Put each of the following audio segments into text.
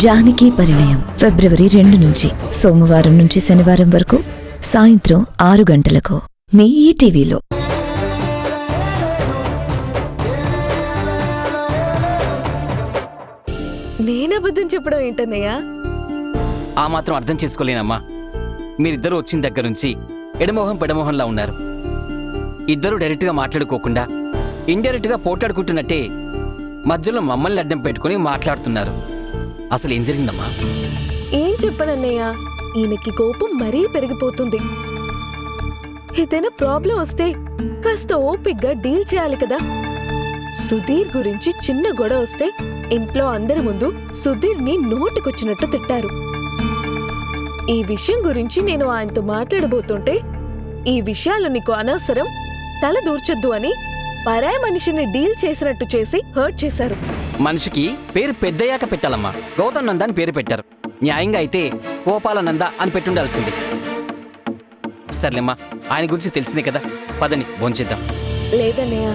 జానకి పరిణయం ఫిబ్రవరి 2 నుంచి సోమవారం నుంచి శనివారం వరకు సాయంత్రం 6 గంటలకు మీ ఈటీవీలో. నేనబద్ధం చెప్పడం ఏంటన్నయ్యా? ఆ మాత్రం అర్థం చేసుకోలేనమ్మా. మీరిద్దరూ వచ్చిన దగ్గర నుంచి ఎడమోహం పెడమోహంలా ఉన్నారు. ఇద్దరూ డైరెక్ట్గా మాట్లాడుకోకుండా ఇండైరెక్ట్గా పోట్లాడుకుంటున్నట్టే మధ్యలో మమ్మల్ని అడ్డం పెట్టుకుని మాట్లాడుతున్నారు. అసలు ఏం జరిగిందమ్మా? ఏం చెప్పనన్నయ్యా, ఈయనకి కోపం మరీ పెరిగిపోతుంది. ఏదైనా ప్రాబ్లం వస్తే కాస్త ఓపిగ్గా డీల్ చేయాలి కదా. సుధీర్ గురించి చిన్న గొడవ వస్తే ఇంట్లో అందరి ముందు సుధీర్ని నోటికొచ్చినట్టు తిట్టారు. ఈ విషయం గురించి నేను ఆయనతో మాట్లాడబోతుంటే, ఈ విషయాలు నీకు అనవసరం, తల దూర్చొద్దు అని పరాయి మనిషిని డీల్ చేసినట్టు చేసి హర్ట్ చేశారు. మనిషికి పేరు పెద్దయ్యాక పెట్టాలమ్మా. గౌతమ్ నంద అని పేరు పెట్టారు. న్యాయంగా అయితే గోపాలనంద అని పెట్టుండాల్సింది. సర్లేమ్మా, ఆయన గురించి తెలిసిందే కదా, పదని భోంచేద్దాం. లేదన్నయ్య,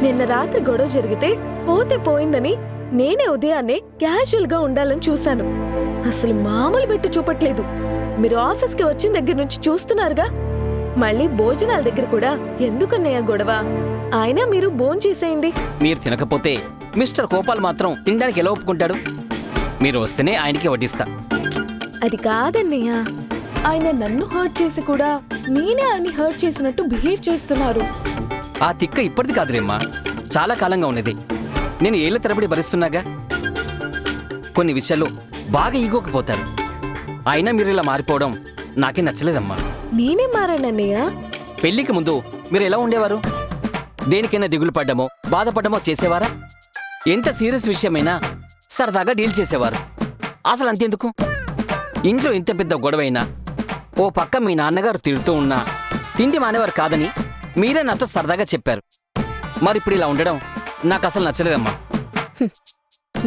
నిన్న రాత్రి గొడవ జరిగితే పోతే పోయిందని నేనే ఉదయాన్నే క్యాజువల్ గా ఉండాలని చూశాను. అసలు మామూలు పెట్టి చూపట్లేదు. మీరు ఆఫీస్కి వచ్చిన దగ్గర నుంచి చూస్తున్నారుగా. మళ్ళీ భోజనాల దగ్గర కూడా ఎందుకన్నయ్య గొడవ? ఆయన మీరు భోంచేసేయండి. మీరు తినకపోతే మిస్టర్ గోపాల్ మాత్రం తినడానికి ఎలా ఒప్పుకుంటాడు? మీరు వస్తేనే ఆయనకి వడ్డిస్తా. అది కాదన్నయ్య, ఆయన నన్ను హర్ట్ చేసి కూడా నేనే ఆయన్ని హర్ట్ చేసినట్టు బిహేవ్ చేస్తున్నారు. ఆ తిక్క ఇప్పటిది కాదులేమ్మా, చాలా కాలంగా ఉన్నది. నేను ఏళ్ల తరబడి భరిస్తున్నాగా. కొన్ని విషయాల్లో బాగా ఈగోకి పోతారు. అయినా మీరు ఇలా మారిపోవడం నాకే నచ్చలేదమ్మా. నేనే మారానన్నయ్య. పెళ్లికి ముందు మీరు ఎలా ఉండేవారు? దేనికైనా దిగులు పడ్డమో బాధపడ్డమో చేసేవారా? ఎంత సీరియస్ విషయమైనా సరదాగా డీల్ చేసేవారు. అసలు అంతెందుకు, ఇంట్లో ఇంత పెద్ద గొడవైనా ఓ పక్క మీ నాన్నగారు తిడుతూ ఉన్నా తిండి మానేవారు కాదని మీరే నాతో సరదాగా చెప్పారు. మరిప్పుడు ఇలా ఉండడం నాకు అసలు నచ్చలేదమ్మా.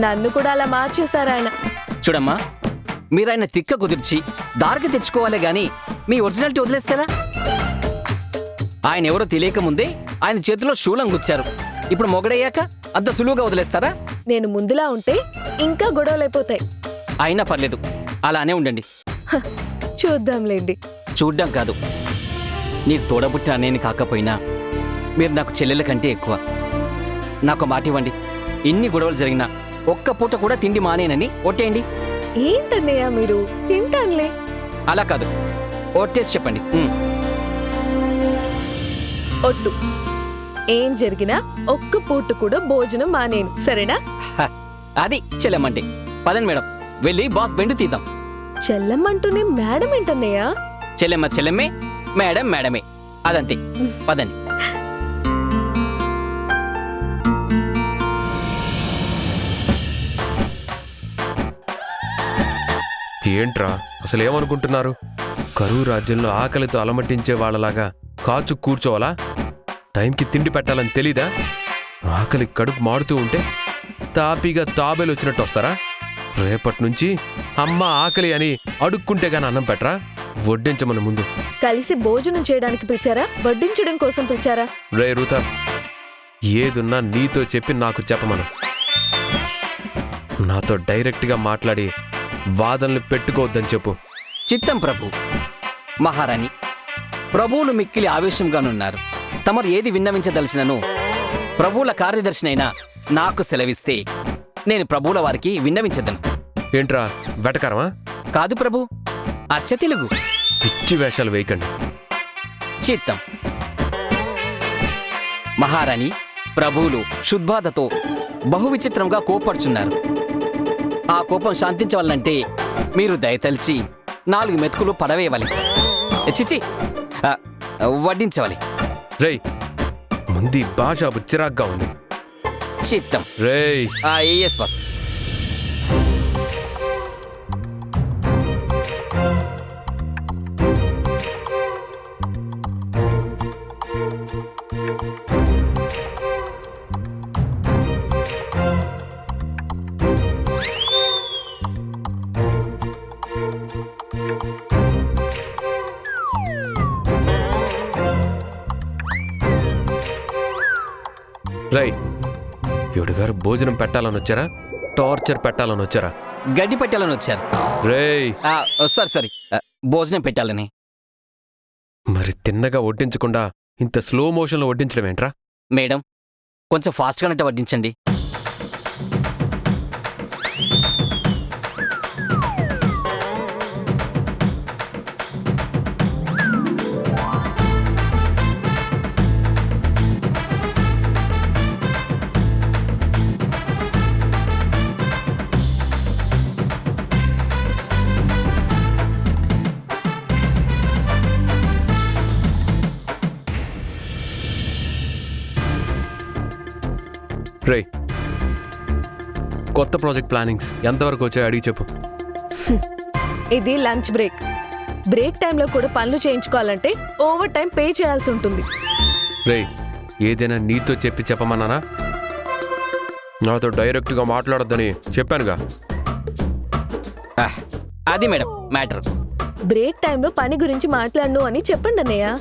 నన్ను కూడా అలా మార్చేశారు ఆయన. చూడమ్మా, మీరాయన తిక్క కుదిర్చి దారికి తెచ్చుకోవాలే గాని మీ ఒరిజినాలిటీ వదిలేస్తారా? ఆయన ఎవరో తెలియక ముందే ఆయన చేతిలో శూలం గుచ్చారు. ఇప్పుడు మొగడయ్యాక అంత సులువుగా వదిలేస్తారా? నేను ముందులా ఉంటే ఇంకా గొడవలైపోతాయి. అయినా పర్లేదు, అలానే ఉండండి. చూద్దాంలేండి. చూడ్డం కాదు, నీకు తోడబుట్టిన నేను కాకపోయినా మీరు నాకు చెల్లెల కంటే ఎక్కువ. నాకు మాట ఇవ్వండి, ఎన్ని గొడవలు జరిగినా ఒక్క పూట కూడా తిండి మానేనని ఒట్టేయండి. ఏంటన్నయ్య మీరు? తింటానులే. అలా కాదు, ఒట్టేసి చెప్పండి. ఒట్టు. ఏం జరిగినా ఒక్క పూట కూడా భోజనం మానేను, సరేనా? అది చెల్లెమ్మంటే. పదండి మేడం, వెళ్ళి బాస్ బెండు తీద్దాం. చెల్లెమ్మంటూనే మేడం ఏంటన్నయ్య? చెల్లెమ్మ చెల్లెమ్మే, మేడం మేడమే, అదంతే. పదండి. ఏంట్రా అసలేమనుకుంటున్నారు? కరువు రాజ్యంలో ఆకలితో అలమటించే వాళ్ళలాగా కాచు కూర్చోవాలా? టైంకి తిండి పెట్టాలని తెలీదా? ఆకలి కడుపు మాడుతూ ఉంటే తాపీగా తాబేలు వచ్చినట్టు వస్తారా? రేపటి నుంచి అమ్మ ఆకలి అని అడుక్కుంటే గాని అన్నం పెట్టరా? వడ్డించమని ముందు. కలిసి భోజనం చేయడానికి పిలిచారా, వడ్డించడం కోసం పిలిచారా? రే రూతా, ఏదున్నా నీతో చెప్పి నాకు చెప్పమను. నాతో డైరెక్ట్గా మాట్లాడి వాదనలు పెట్టుకోవద్దని చెప్పు. చిత్తం ప్రభు. మహారాణి, ప్రభువులు మిక్కిలి ఆవేశంగానున్నారు. తమరు ఏది విన్నవించదలిచినను ప్రభువుల కార్యదర్శినైనా నాకు సెలవిస్తే నేను ప్రభువుల వారికి విన్నవించదను. ఏంట్రా వెటకారమా? కాదు ప్రభు, అచ్చ తెలుగు. పిచ్చి వేషాలు వేయకండి. చిత్తం. మహారాణి, ప్రభువులు శుద్బాధతో బహు విచిత్రంగా కోపడుచున్నారు. ఆ కోపం శాంతించవాలంటే మీరు దయతలిచి 4 మెతుకులు పడవేయవాలి. చిచి, వడ్డించవాలి. రేయ్, ముందు భాష చిరాగ్గా ఉంది. చిత్తం. రేయ్, ఎస్ బాస్. రై, ఈవిడ గారు భోజనం పెట్టాలని వచ్చారా, టార్చర్ పెట్టాలని వచ్చారా? గడ్డి పెట్టాలని వచ్చారు. రేయ్ సారీ భోజనం పెట్టాలని. మరి తిన్నగా వడ్డించకుండా ఇంత స్లో మోషన్లో వడ్డించడం ఏంట్రా? మేడం కొంచెం ఫాస్ట్గానంటే వడ్డించండి. రేయ్ కొత్త ప్రాజెక్ట్ ప్లానింగ్స్ ఎంతవరకు వచ్చాయో అడిగి చెప్పు. ఇది లంచ్ బ్రేక్. బ్రేక్ టైంలో కూడా పనులు చేయించుకోవాలంటే ఓవర్ టైం పే చేయాల్సి ఉంటుంది. రేయ్ ఏదైనా నీతో చెప్పమన్నానా? నాతో డైరెక్ట్గా మాట్లాడొద్దని చెప్పానుగా. అది మేడం మ్యాటర్. బ్రేక్ టైంలో పని గురించి మాట్లాడను అని చెప్పండి అన్నయ్య.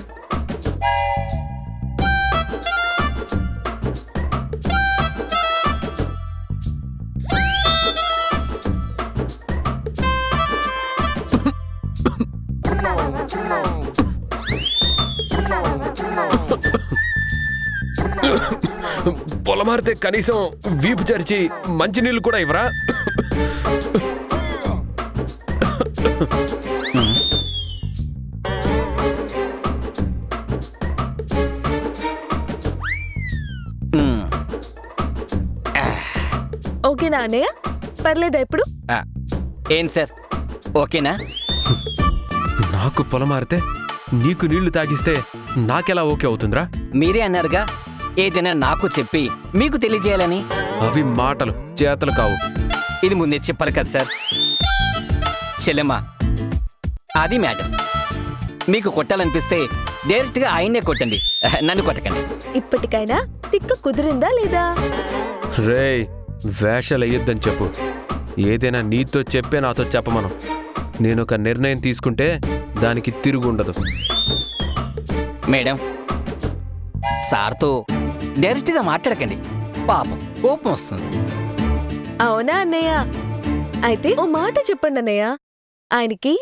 పొలమారితే కనీసం వీపు చరిచి మంచినీళ్ళు కూడా ఇవ్వరా? ఓకేనా అన్నయ్య? పర్లేదా ఇప్పుడు? ఏం సార్ ఓకేనా? నాకు పొలమారితే నీకు నీళ్లు తాగిస్తే నాకెలా ఓకే అవుతుందిరా? మీరే అన్నారుగా ఏదైనా నాకు చెప్పి మీకు తెలియజేయాలని. అవి మాటలు, చేతలు కావు. ఇది ముందే చెప్పాలి కదా సార్. చెల్లెమ్మా అది మ్యాటర్. మీకు కొట్టాలనిపిస్తే డైరెక్ట్గా ఆయన్నే కొట్టండి, నన్ను కొట్టకండి. ఇప్పటికైనా తిక్క కుదిరిందా లేదా? రేయ్ వేషాలు వేయొద్దని చెప్పు. ఏదైనా నీతో చెప్పే నాతో చెప్పమను. నేనొక నిర్ణయం తీసుకుంటే దానికి తిరుగుండదు. మేడం సార్తో డైరెక్ట్గా మాట్లాడకండి, పాపం కోపం వస్తుంది. అవునా అన్నయ్య? అయితే ఓ మాట చెప్పండి అన్నయ్య. ఆయనకి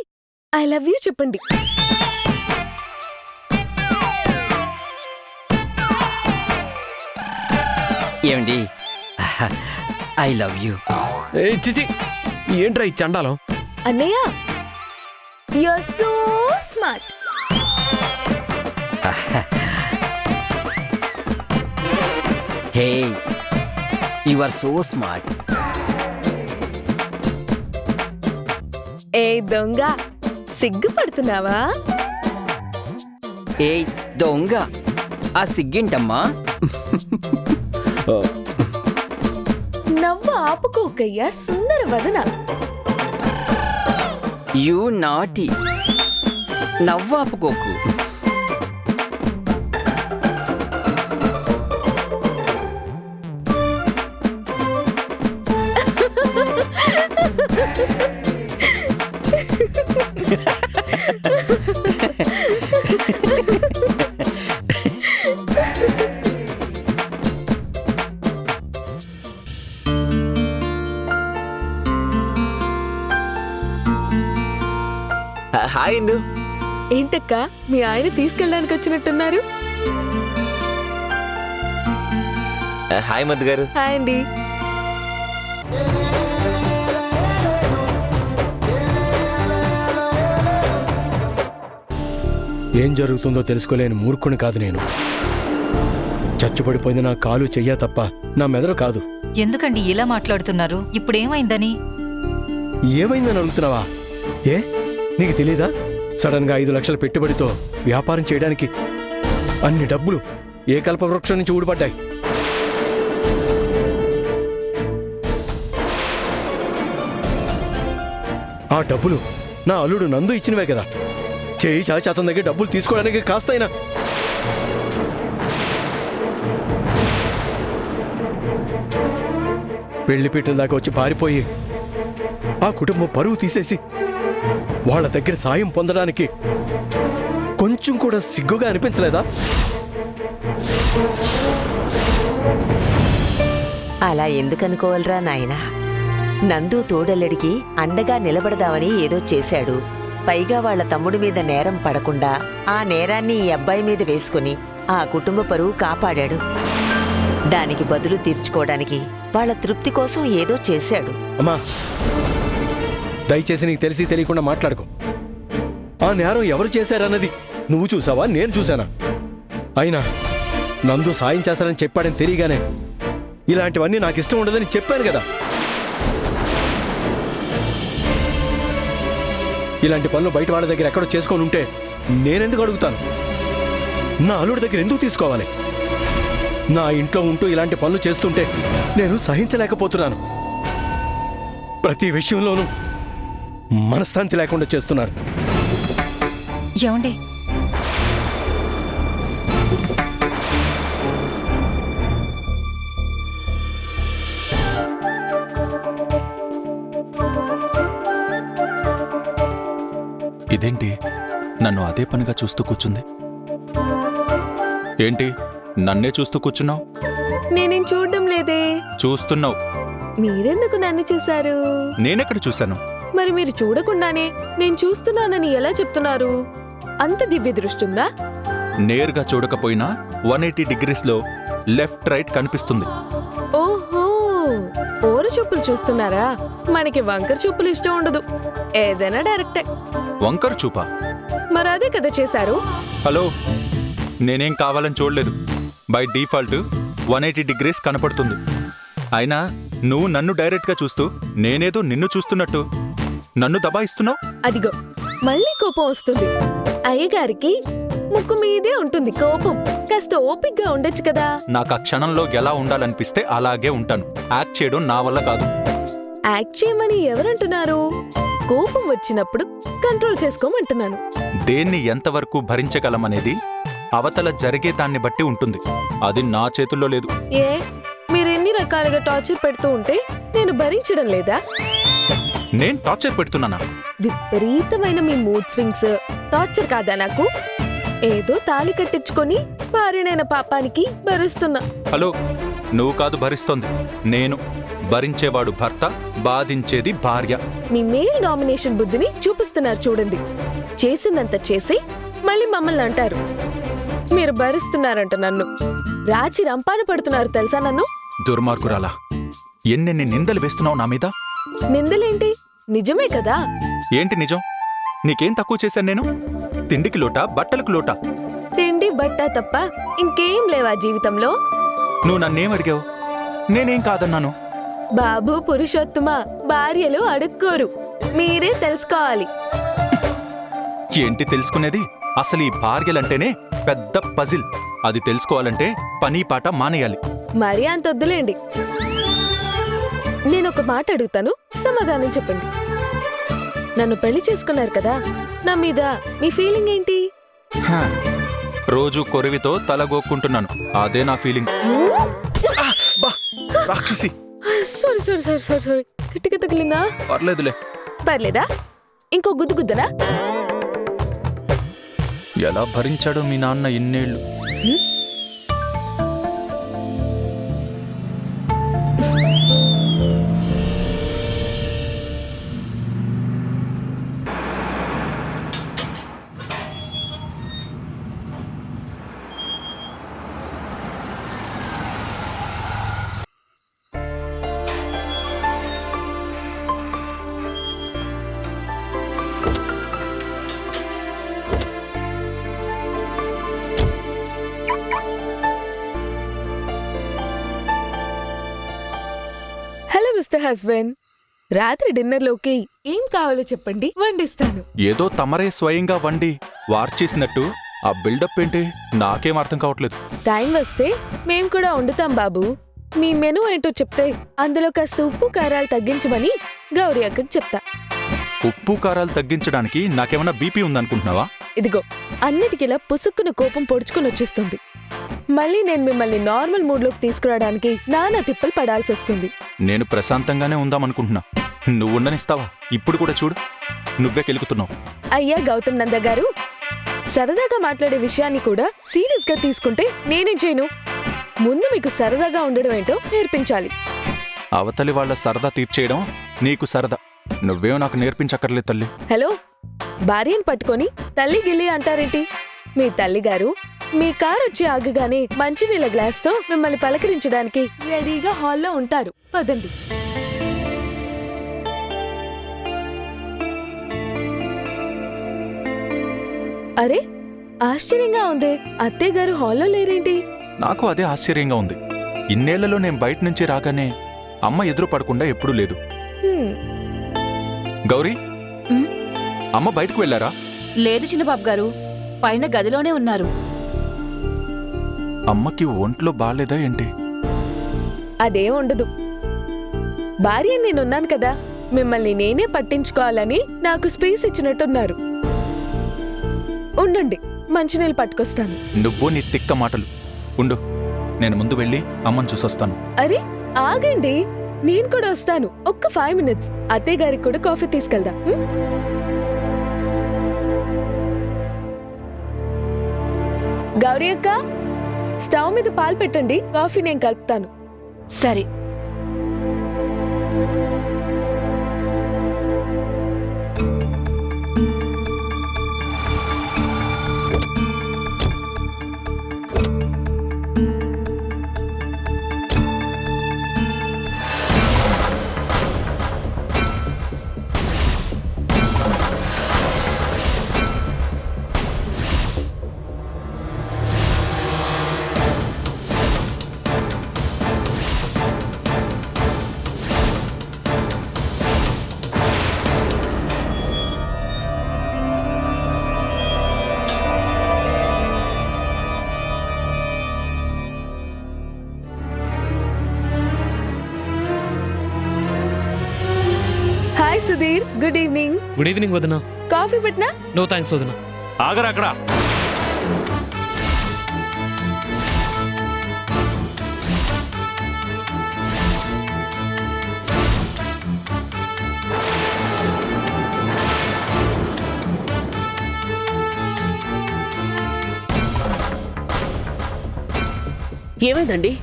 ఐ లవ్ యూ చెప్పండి. ఏమండి ఐ లవ్ యూ. ఏయ్ చిచి, ఏంట్రా ఈ చండాలం? అన్నయ్య you are so smart. Hey you are so smart. ఏ దొంగ, సిగ్గుపడుతున్నావా? ఏ దొంగ, ఆ సిగ్గేంటమ్మా? నవ్వు ఆపుకోకయ్యా సుందర వదన. You naughty, నవ్వాపుకోకు. హాయ్ ఇందు. ఏంటక్క మీ ఆయన తీసుకెళ్ళడానికి వచ్చినట్టున్నారు? హాయ్ మధు గారు. హాయ్ అండి. ఏం జరుగుతుందో తెలుసుకోలేని మూర్ఖుని కాదు నేను. చచ్చుపడిపోయింది నా కాలు చెయ్యా తప్ప నా మెదడు కాదు. ఎందుకండి ఇలా మాట్లాడుతున్నారు? ఇప్పుడేమైందని? ఏమైందని అడుగుతున్నావా? ఏ నీకు తెలీదా? సడన్ గా 5 లక్షల పెట్టుబడితో వ్యాపారం చేయడానికి అన్ని డబ్బులు ఏ కల్పవృక్షం నుంచి ఊడిపడ్డాయి. ఆ డబ్బులు నా అల్లుడు నందు ఇచ్చినవే కదా. చేయి చాచి అతని దగ్గర డబ్బులు తీసుకోవడానికి కాస్తైనా పెళ్లిపీటల దాకా వచ్చి పారిపోయి ఆ కుటుంబం పరువు తీసేసి వాళ్ళ దగ్గర సాయం పొందడానికి కొంచెం కూడా సిగ్గుగా అనిపించలేదా? అలా ఎందుకనుకోవాలరా నాయనా? నందు తోడల్లడికి అండగా నిలబడదామని ఏదో చేశాడు. పైగా వాళ్ళ తమ్ముడి మీద నేరం పడకుండా ఆ నేరాన్ని ఈ అబ్బాయి మీద వేసుకుని ఆ కుటుంబ పరువు కాపాడాడు. దానికి బదులు తీర్చుకోవడానికి వాళ్ళ తృప్తి కోసం ఏదో చేశాడు. అమ్మా, దయచేసి నీకు తెలిసి తెలియకుండా మాట్లాడుకో. ఆ నేరం ఎవరు చేశారన్నది నువ్వు చూసావా, నేను చూశానా? అయినా నందు సాయం చేస్తానని చెప్పాడని తెలియగానే ఇలాంటివన్నీ నాకు ఇష్టం ఉండదని చెప్పాను కదా. ఇలాంటి పనులు బయట వాళ్ళ దగ్గర ఎక్కడో చేసుకొని ఉంటే నేనెందుకు అడుగుతాను? నా అల్లుడి దగ్గర ఎందుకు తీసుకోవాలి? నా ఇంట్లో ఉంటూ ఇలాంటి పనులు చేస్తుంటే నేను సహించలేకపోతున్నాను. ప్రతి విషయంలోనూ మనశ్శాంతి లేకుండా చేస్తున్నారు. ఏమండి, ఇదేంటి నన్ను అదే పనిగా చూస్తూ కూర్చుంది? ఏంటి నన్నే చూస్తూ కూర్చున్నావు? నేనేం చూడడం లేదే. చూస్తున్నావు. మీరెందుకు నన్ను చూశారు? నేనెక్కడ చూశాను? మరి మీరు చూడకుండానే నేను చూస్తున్నానని ఎలా చెప్తున్నారు? అంత దివ్య దృష్టి ఉందా? నేరుగా చూడకపోయినా 180 డిగ్రీస్లో లెఫ్ట్ రైట్ కనిపిస్తుంది. ఓహో, ఓర చూపులు చూస్తున్నారా? మనకి వంకర చూపులు ఇష్టం ఉండదు, ఏదైనా డైరెక్టే. వంకర చూపా? మరి అదే కదా చేశారు. హలో, నేనేం కావాలని చూడలేదు. బై డిఫాల్ట్ 180 డిగ్రీస్ కనపడుతుంది. అయినా నువ్వు నన్ను డైరెక్ట్గా చూస్తూ నేనేదో నిన్ను చూస్తున్నట్టు నన్ను దబాయిస్తున్నావు. అదిగో మళ్ళీ కోపం వస్తుంది. అయ్యగారికి ముక్కు మీదే ఉంటుంది కోపం. కాస్త ఓపిగ్గా ఉండొచ్చు కదా. నాకు ఆ క్షణంలో ఎలా ఉండాలనిపిస్తే అలాగే ఉంటాను. యాక్ట్ చేయడం నా వల్ల కాదు. యాక్ట్ చేయమని ఎవరంటున్నారు? కోపం వచ్చినప్పుడు కంట్రోల్ చేసుకోమంటున్నాను. దేన్ని ఎంతవరకు భరించగలమనేది అవతల జరిగే దాన్ని బట్టి ఉంటుంది. అది నా చేతుల్లో లేదు. ఏ, మీరెన్ని రకాలుగా టార్చర్ పెడుతూ ఉంటే నేను భరించడం లేదా? నేను టార్చర్ పెడుతున్నానా? విపరీతమైన మీ మూడ్ స్వింగ్స్ టార్చర్ కాదా నాకు? ఏదో తాళి కట్టించుకొని భార్యనైన పాపానికి భరిస్తున్నా. హలో, నువ్వు కాదు భరిస్తోంది, నేను. భరించేవాడు భర్త, బాధించేది భార్య. మీ మేల్ డామినేషన్ బుద్ధిని చూపిస్తున్నారు చూడండి. చేసిందంత చేసి మళ్ళీ మమ్మల్ని అంటారు మీరు భరిస్తున్నారంట. నన్ను రాచి రంపాన పడుతున్నారు తెలుసా నన్ను? దుర్మార్గురాలా, ఎన్నెన్ని నిందలు వేస్తున్నావు నా మీద. నిందలేంటి? నిజమే కదా. ఏంటి నిజం? నీకేం తక్కువ చేశాను నేను? తిండికి లోటా, బట్టలకు లోటా? తిండి బట్ట తప్ప ఇంకేం లేవా జీవితంలో? నువ్వు నన్నేం అడిగావు? నేనేం కాదన్నాను. బాబు పురుషోత్తమ, భార్యలు అడుక్కోరు, మీరే తెలుసుకోవాలి. ఏంటి తెలుసుకునేది? అసలు ఈ భార్యలంటేనే పెద్ద పజిల్. అది తెలుసుకోవాలంటే పని పాట మానేయాలి. మరీ అంత వద్దులేండి. నేనొక మాట అడుగుతాను, సమాధానం చెప్పండి. నన్ను పెళ్లి చేసుకున్నారు కదా, నా మీద మీ ఫీలింగ్ ఏంటి? హా, రోజు కొరివితో తలగోక్కుంటున్నాను, అదే నా ఫీలింగ్. రాక్షసి. Sorry sorry sorry sorry sorry గట్టిగా తగిలిందా? పర్లేదులే. పర్లేదా? ఇంకో గుద్దు గుద్దనా? ఎలా భరించాడో మీ నాన్న ఇన్నేళ్లు. హలో మిస్టర్ హస్బెండ్, రాత్రి డిన్నర్లోకి ఏం కావాలో చెప్పండి, వండిస్తాను. ఏదో తమరే స్వయంగా వండి వార్చేసినట్టు ఆ బిల్డప్ ఏంటి? నాకేం అర్థం కావట్లేదు. టైం వస్తే మేం కూడా వండుతాం బాబు. మీ మెనూ ఏంటో చెప్తే అందులో కాస్త ఉప్పు కారాలు తగ్గించమని గౌరీ అక్కకి చెప్తా. ఉప్పు కారాలు తగ్గించడానికి నాకేమైనా బీపీ ఉందనుకుంటున్నావా? ఇదిగో అన్నిటికిలా పుసుక్కున కోపం పొడుచుకుని వచ్చేస్తుంది. మళ్ళీ నేను మిమ్మల్ని నార్మల్ మూడ్లోకి తీసుకురావడానికి నానా తిప్పలు పడాల్సి వస్తుంది. నేను ప్రశాంతంగానే ఉందామనుకుంటున్నా. నువ్వు ఉండనిస్తావా? ఇప్పుడు కూడా చూడు, నువ్వే కెలుకుతున్నావు. అయ్యా గౌతమ్ నంద గారు, సరదాగా మాట్లాడే విషయాన్ని కూడా సీరియస్ గా తీసుకుంటే నేనేం చేయను? ముందు మీకు సరదాగా ఉండడం ఏంటో నేర్పించాలి. అవతలి వాళ్ళ సరదా తీర్చేయడం నీకు సరదా. నువ్వేమో నాకు నేర్పించక్కర్లేదు తల్లి. హలో, భార్యని పట్టుకొని తల్లి గిల్లి అంటారేంటి? మీ తల్లిగారు మీ కారు వచ్చి ఆగగానే మంచినీళ్ళ గ్లాస్తో మిమ్మల్ని పలకరించడానికి రెడీగా హాల్లో ఉంటారు. పదండి. అరే, ఆశ్చర్యంగా ఉంది. అత్తయ్య గారు హాల్లో లేరేంటి? నాకు అదే ఆశ్చర్యంగా ఉంది. ఇన్నేళ్లలో నేను బయట నుంచి రాగానే అమ్మ ఎదురు పడకుండా ఎప్పుడూ లేదు. హ్మ్, గౌరీ, ఉమ్. అమ్మ బయటకు వెళ్ళారా? లేదు చిన్నబాబు గారు, పైన గదిలోనే ఉన్నారు. అమ్మకి ఒంట్లో బాలేదా ఏంటి? అదేం ఉండదు. భార్య నేనున్నాను కదా, మిమ్మల్ని నేనే పట్టించుకోవాలని నాకు స్పేస్ ఇచ్చినట్టున్నారు. ఉండండి, మంచినీళ్ళు పట్టుకొస్తాను. నువ్వు నీ తిక్క మాటలు ఉండు. నేను ముందు వెళ్ళి అమ్మని చూసొస్తాను. అరే ఆగండి, నేను కూడా వస్తాను. ఒక్క 5 minutes. అత్తయ్య గారికి కూడా కాఫీ తీసుకెళ్దాం. గౌరీ అక్క, స్టవ్ మీద పాలు పెట్టండి, కాఫీ నేను కలుపుతాను. సరే. Hi Sudheer, good evening. Good evening వదినా. కాఫీ పెట్టినా? నో థ్యాంక్స్ వదినా. ఆగరా అక్కడ. ఏమైందండి?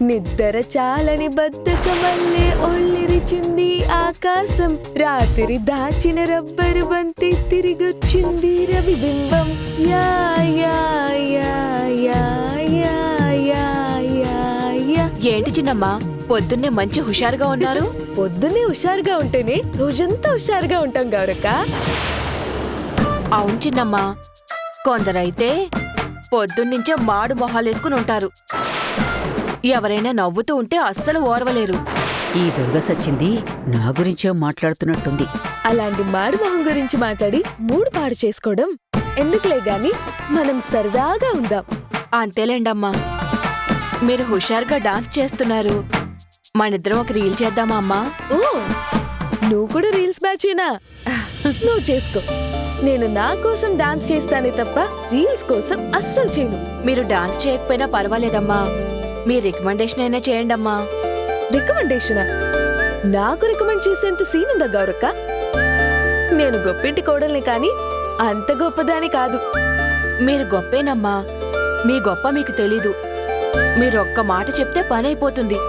నిద్ర చాలని బతుకమల్లే ఒళ్ళిరిచింది ఆకాశం. రాత్రి దాచిన రబ్బరు బంతి తిరిగొచ్చింది రవిబింబం. యా యా యా యా యా యా యా యా. ఏంటి చిన్నమ్మా, పొద్దున్నే మంచి హుషారుగా ఉన్నారు? పొద్దున్నే హుషారుగా ఉంటేనే రోజంతా హుషారుగా ఉంటాం గౌరక్క. అవును చిన్నమ్మా, కొందరైతే పొద్దున్నుంచే మాడు మొహాలేసుకుని ఉంటారు. ఎవరైనా నవ్వుతూ ఉంటే అస్సలు ఓర్వలేరు. ఈ దొంగ సచ్చింది నా గురించే మాట్లాడుతున్నట్టుంది. అలాంటి మాడు మొహం గురించి మాట్లాడి మూడు పాడు చేసుకోవడం ఎందుకులే గాని, మనం సరదాగా ఉందాం. అంతేలేండమ్మా, మీరు హుషారుగా డాన్స్ చేస్తున్నారు. మనిద్దరం ఒక రీల్ చేద్దామా అమ్మా? ఓ, నువ్వు కూడా రీల్స్ బ్యాచేనా? నువ్వు చేసుకో, నేను నా కోసం డాన్స్ చేస్తానే తప్ప రీల్స్ కోసం అస్సలు చేయను. మీరు డాన్స్ చేయకపోయినా పర్వాలేదమ్మా, మీ రికమెండేషన్ అయినా చేయండమ్మా. రికమెండేషనా? నాకు రికమెండ్ చేసేంత సీన్ ఉందా గౌరక్క? నేను గొప్పింటి కోడల్ని కాని అంత గొప్పదాని కాదు. మీరు గొప్పేనమ్మా, మీ గొప్ప మీకు తెలీదు. మీరొక్క మాట చెప్తే పని అయిపోతుంది.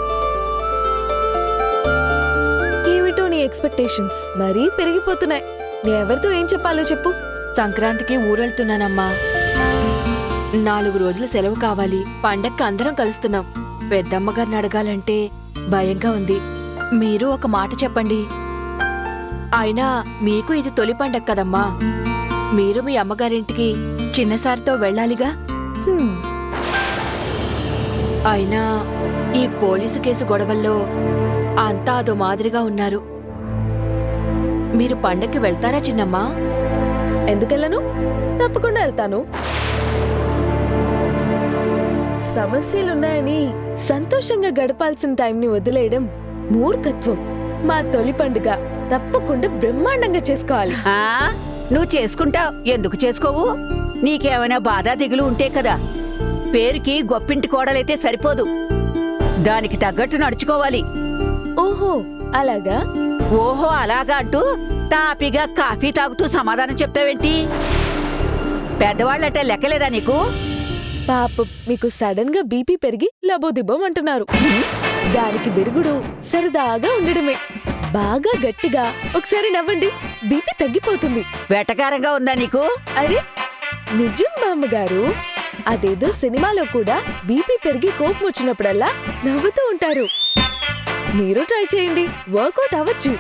ఏమిటో నీ ఎక్స్పెక్టేషన్స్ మరీ పెరిగిపోతున్నాయి. నేనెవరితో ఏం చెప్పాలో చెప్పు. సంక్రాంతికి ఊరెళ్తున్నానమ్మా. 4 రోజుల సెలవు కావాలి. పండక్కి అందరం కలుస్తున్నాం. పెద్దమ్మగారిని అడగాలంటే భయంగా ఉంది. మీరు ఒక మాట చెప్పండి. అయినా మీకు ఇది తొలి పండగ కదమ్మా. మీరు మీ అమ్మగారింటికి చిన్నసారితో వెళ్ళాలిగా. హ్మ్, అయినా ఈ పోలీసు కేసు గొడవల్లో అంతా అదో మాదిరిగా ఉన్నారు. మీరు పండక్కి వెళ్తారా చిన్నమ్మా? ఎందుకెళ్ళను? తప్పకుండా వెళ్తాను. సమస్యలున్నాయని సంతోషంగా గడపాల్సిన టైంని వదిలేయడం మూర్ఖత్వం. మా తొలి పండుగ తప్పకుండా బ్రహ్మాండంగా చేసుకోవాలి. నువ్వు చేసుకుంటావు, ఎందుకు చేసుకోవు? నీకేమైనా బాధ దిగులు ఉంటే కదా. పేరుకి గొప్పింటి కోడలైతే సరిపోదు, దానికి తగ్గట్టు నడుచుకోవాలి. ఓహో అలాగా? ఓహో అలాగా అంటూ తాపిగా కాఫీ తాగుతూ సమాధానం చెప్తావేంటి? పెద్దవాళ్ళంటే లెక్కలేదా నీకు? పాపం మీకు సడన్ గా బీపీ పెరిగి లబోదిబ్బం అంటున్నారు. దానికి విరుగుడు సరదాగా ఉండడమే. బాగా గట్టిగా ఒకసారి నవ్వండి, బీపీ తగ్గిపోతుంది. వెటకారంగా ఉందా నీకు? అరే నిజం బామ్మగారు, అదేదో సినిమాలో కూడా బీపీ పెరిగి కోపం వచ్చినప్పుడల్లా నవ్వుతూ ఉంటారు. మీరు ట్రై చేయండి, వర్కౌట్ అవ్వచ్చు.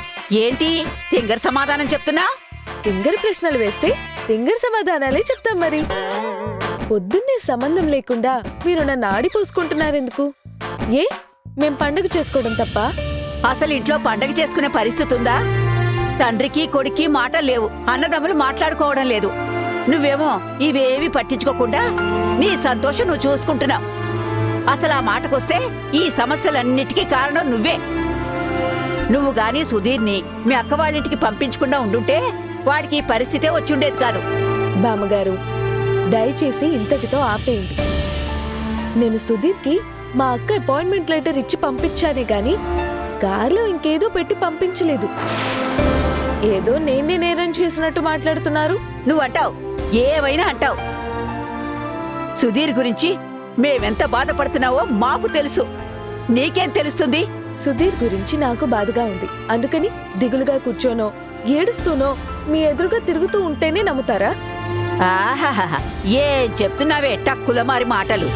ఏంటి తింగర్ సమాధానం చెప్తున్నా? తింగర్ ప్రశ్నలు వేస్తే తింగర్ సమాధానాలే చెప్తాం మరి. పొద్దున్నే సంబంధం లేకుండా మీరు నన్ను ఆడిపోసుకుంటున్నారెందుకు? ఏ మేం పండుగ చేసుకోవడం తప్ప? అసలు ఇంట్లో పండగ చేసుకునే పరిస్థితి ఉందా? తండ్రికి కొడుక్కి మాటలు లేవు, అన్నదమ్ములు మాట్లాడుకోవడం లేదు. నువ్వేమో ఇవేవి పట్టించుకోకుండా నీ సంతోషం నువ్వు చూసుకుంటున్నావు. అసలు ఆ మాటకొస్తే ఈ సమస్యలన్నిటికీ కారణం నువ్వే. నువ్వు గాని సుధీర్ని మీ అక్క వాళ్ళింటికి పంపించకుండా ఉండుంటే వాడికి ఈ పరిస్థితే వచ్చుండేది కాదు. బామ్మగారు దయచేసి ఇంతటితో ఆపేయండి. నేను సుధీర్కి మా అక్క అపాయింట్మెంట్ లెటర్ ఇచ్చి పంపించానే గాని కార్లో ఇంకేదో పెట్టి పంపించలేదు. ఏదో నేనే నేరం చేసినట్టు మాట్లాడుతున్నారు. నువ్వంటావు, ఏమైనా అంటావు. సుధీర్ గురించి మేమెంత బాధపడుతున్నావో మాకు తెలుసు. నీకేం తెలుస్తుంది? సుధీర్ గురించి నాకు బాధగా ఉంది. అందుకని దిగులుగా కూర్చోనో ఏడుస్తూనో మీ ఎదురుగా తిరుగుతూ ఉంటేనే నమ్ముతారా? ఆహాహా, ఏం చెప్తున్నావే టక్కుల మారి మాటలు.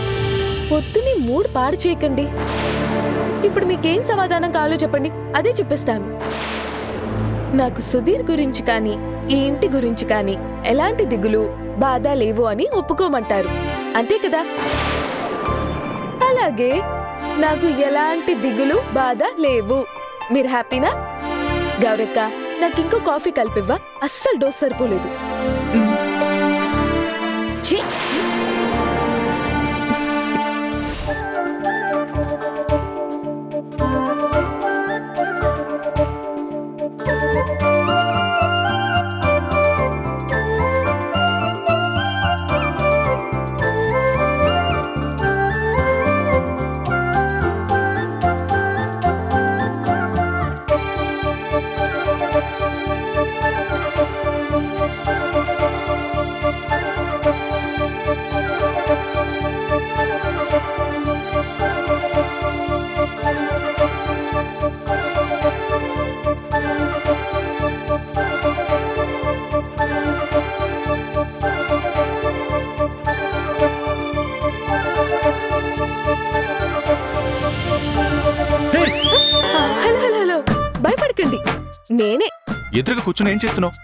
పొద్దుని మూడ్ పాడు చేయకండి. ఇప్పుడు మీకేం సమాధానం కావాలో చెప్పండి, అదే చెప్పేస్తాను. నాకు సుధీర్ గురించి కానీ ఈ ఇంటి గురించి కానీ ఎలాంటి దిగులు బాధ లేవు అని ఒప్పుకోమంటారు, అంతే కదా? అలాగే నాకు ఎలాంటి దిగులు బాధ లేవు. మీరు హ్యాపీనా? గౌరక్క, నాకు ఇంకో కాఫీ కలిపివ్వా? అస్సలు డోస్ సరిపోలేదు. ఛీ! హలో హలో హలో, భయపడకండి, నేనే. ఎదురుగా కూర్చుని ఏం చేస్తున్నావు?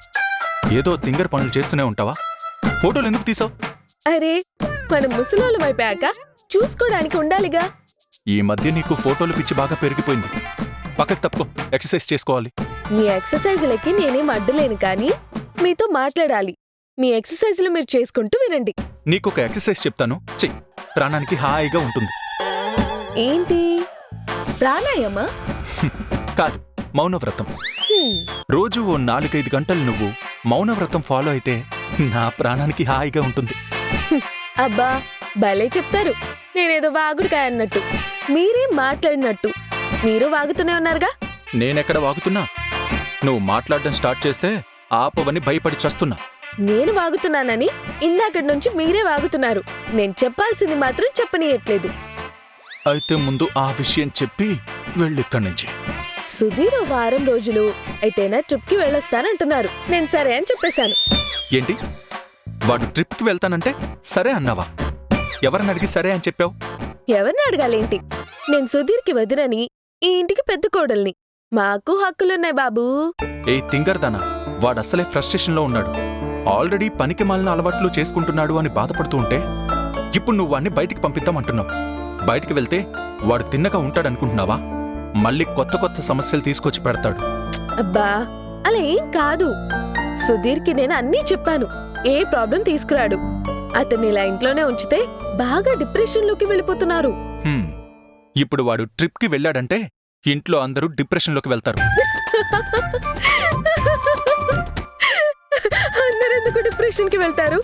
ఏదో తింగర్ పనులు చేస్తూనే ఉంటావా? ఫోటోలు ఎందుకు తీసావు? అరే మనం ముసలోళ్ళం అయిపోయాక చూసుకోవడానికి ఉండాలిగా. ఈ మధ్య నీకు ఫోటోలు పిచ్చి బాగా పెరిగిపోయింది. పక్కకు తప్పుకో, ఎక్సర్సైజ్ చేసుకోవాలి. మీ ఎక్సర్సైజులకి నేనేం అడ్డులేను కానీ మీతో మాట్లాడాలి. మీ ఎక్సర్సైజులు మీరు చేసుకుంటూ వినండి. నీకొక ఎక్సర్సైజ్ చెప్తాను, చెయ్యి. ప్రాణానికి హాయిగా ఉంటుంది. ఏంటి? ప్రాణాయామా? కాదు, మౌనవ్రతం. రోజు ఓ 4-5 గంటలు నువ్వు మౌనవ్రతం ఫాలో అయితే నా ప్రాణానికి హాయిగా ఉంటుంది. అబ్బా భలే చెప్తారు. నేనేదో వాగుడుకాయ అన్నట్టు, మీరేం మాట్లాడినట్టు. మీరు వాగుతూనే ఉన్నారుగా. నేనెక్కడ వాగుతున్నా? నువ్వు మాట్లాడడం స్టార్ట్ చేస్తే ఆపవని భయపడి చస్తున్నా. నేను వాగుతున్నానని ఇందాకటి నుంచి మీరే వాగుతున్నారు. నేను చెప్పాల్సింది మాత్రం చెప్పనీయట్లేదు. అయితే ముందు ఆ విషయం చెప్పి వెళ్ళిక్కడి నుంచి. సుధీర్ ఓ వారం రోజులు అయితేనా ట్రిప్కి వెళ్ళొస్తానంటున్నారు. నేను సరే అని చెప్పేశాను. ఏంటి? వాడు ట్రిప్కి వెళ్తానంటే సరే అన్నావా? ఎవరిని అడిగి సరే అని చెప్పావు? ఎవరిని అడగాలేంటి? నేను సుధీర్కి వదినని, ఈ ఇంటికి పెద్ద కోడల్ని. మాకు హక్కులున్నాయి బాబూ. ఏ తింగర్దానా, వాడస్సలే ఫ్రస్ట్రేషన్లో ఉన్నాడు. ఆల్రెడీ పనికి మాలిన అలవాట్లు చేసుకుంటున్నాడు అని బాధపడుతూ ఉంటే ఇప్పుడు నువ్వు వాణ్ణి బయటికి పంపిద్దామంటున్నావు. బయటికి వెళ్తే వాడు తిన్నగా ఉంటాడనుకుంటున్నావా? మళ్ళీ కొత్త కొత్త సమస్యలు తీసుకొచ్చి పెడతాడు. అబ్బా అలా ఏం కాదు. సుధీర్కి నేను అన్నీ చెప్పాను, ఏ ప్రాబ్లం తీసుకురాడు. అతన్ని ఇలా ఇంట్లోనే ఉంచితే బాగా డిప్రెషన్లోకి వెళ్ళిపోతున్నారు. ఇప్పుడు వాడు ట్రిప్కి వెళ్ళాడంటే ఇంట్లో అందరూ డిప్రెషన్లోకి వెళ్తారు. అందరెందుకు డిప్రెషన్కి వెళ్తారు?